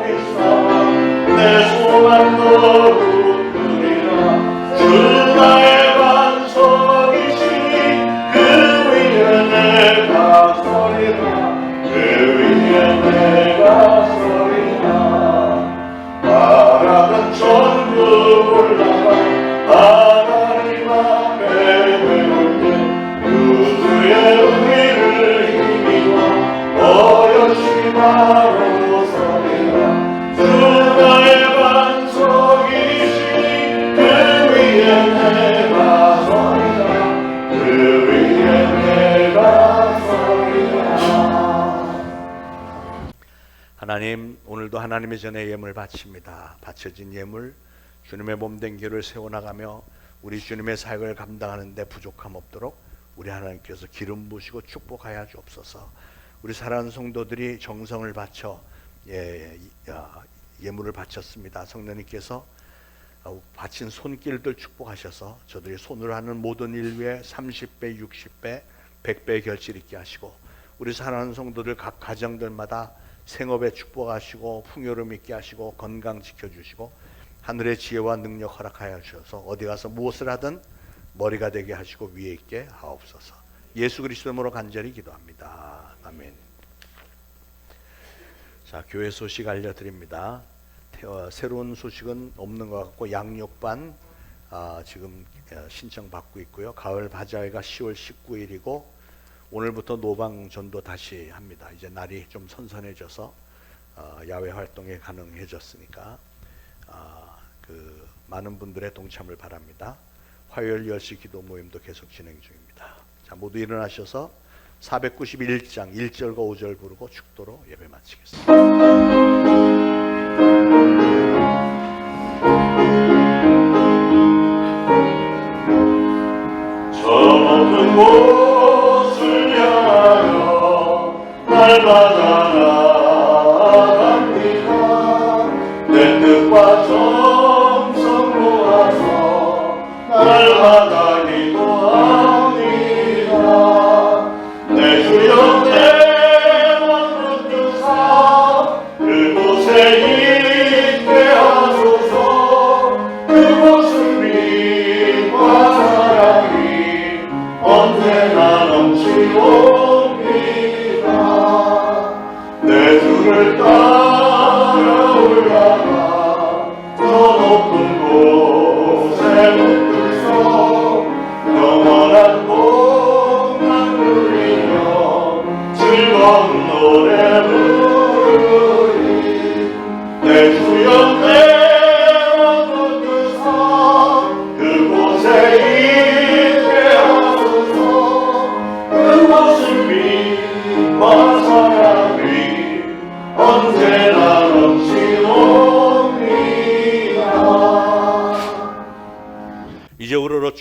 믿사 내 소망 거두리라. 주 나의 반석이시니 그 위에 내가 서리라. 그 위에 내가 서리라. 바람은 전부 올라가 하나님 앞에 외울 때 구주의 의를 힘입어 어여시 바로 서리라. 주 나의 반석이시니 그 위에 내가 서리라. 그 위에 내가 서리라. 하나님, 오늘도 하나님의 전에 예물 바칩니다. 바쳐진 예물 주님의 몸된 길을 세워나가며 우리 주님의 사역을 감당하는 데 부족함 없도록 우리 하나님께서 기름 부으시고 축복하여 주옵소서. 우리 사랑하는 성도들이 정성을 바쳐 예물을 바쳤습니다. 성령님께서 바친 손길들 축복하셔서 저들이 손으로 하는 모든 일 위에 30배, 60배, 100배의 결실 있게 하시고 우리 사랑하는 성도들 각 가정들마다 생업에 축복하시고 풍요로움 있게 하시고 건강 지켜주시고 하늘의 지혜와 능력 허락하여 주셔서 어디 가서 무엇을 하든 머리가 되게 하시고 위에 있게 하옵소서. 예수 그리스도 이름으로 간절히 기도합니다. 아멘. 자, 교회 소식 알려드립니다. 새로운 소식은 없는 것 같고 양육반 지금 신청 받고 있고요. 가을 바자회가 10월 19일이고 오늘부터 노방전도 다시 합니다. 이제 날이 좀 선선해져서 야외 활동에 가능해졌으니까 그 많은 분들의 동참을 바랍니다. 화요일 10시 기도 모임도 계속 진행 중입니다. 자, 모두 일어나셔서 491장 1절과 5절 부르고 축도로 예배 마치겠습니다. 저 높은 곳을 향하여 날마다 나아갑니다. 내 뜻과 정성 모아서 날마다 기도합니다. 내 주여 내 맘 붙드사 그곳에 있게 하소서. 그곳은 빛과 사랑이 언제나 넘치옵니다. 내 주를 따라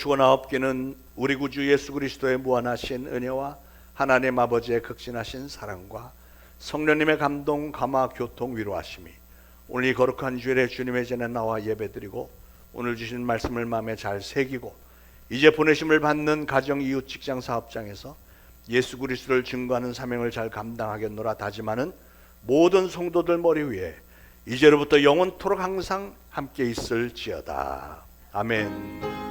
영원치고나 없기는 우리 구주 예수 그리스도의 무한하신 은혜와 하나님 아버지의 극진하신 사랑과 성령님의 감동, 감화, 교통, 위로하심이 오늘 이 거룩한 주일에 주님의 전에 나와 예배드리고 오늘 주신 말씀을 마음에 잘 새기고 이제 보내심을 받는 가정, 이웃, 직장, 사업장에서 예수 그리스도를 증거하는 사명을 잘 감당하겠노라 다짐하는 모든 성도들 머리 위에 이제로부터 영원토록 항상 함께 있을지어다. 아멘.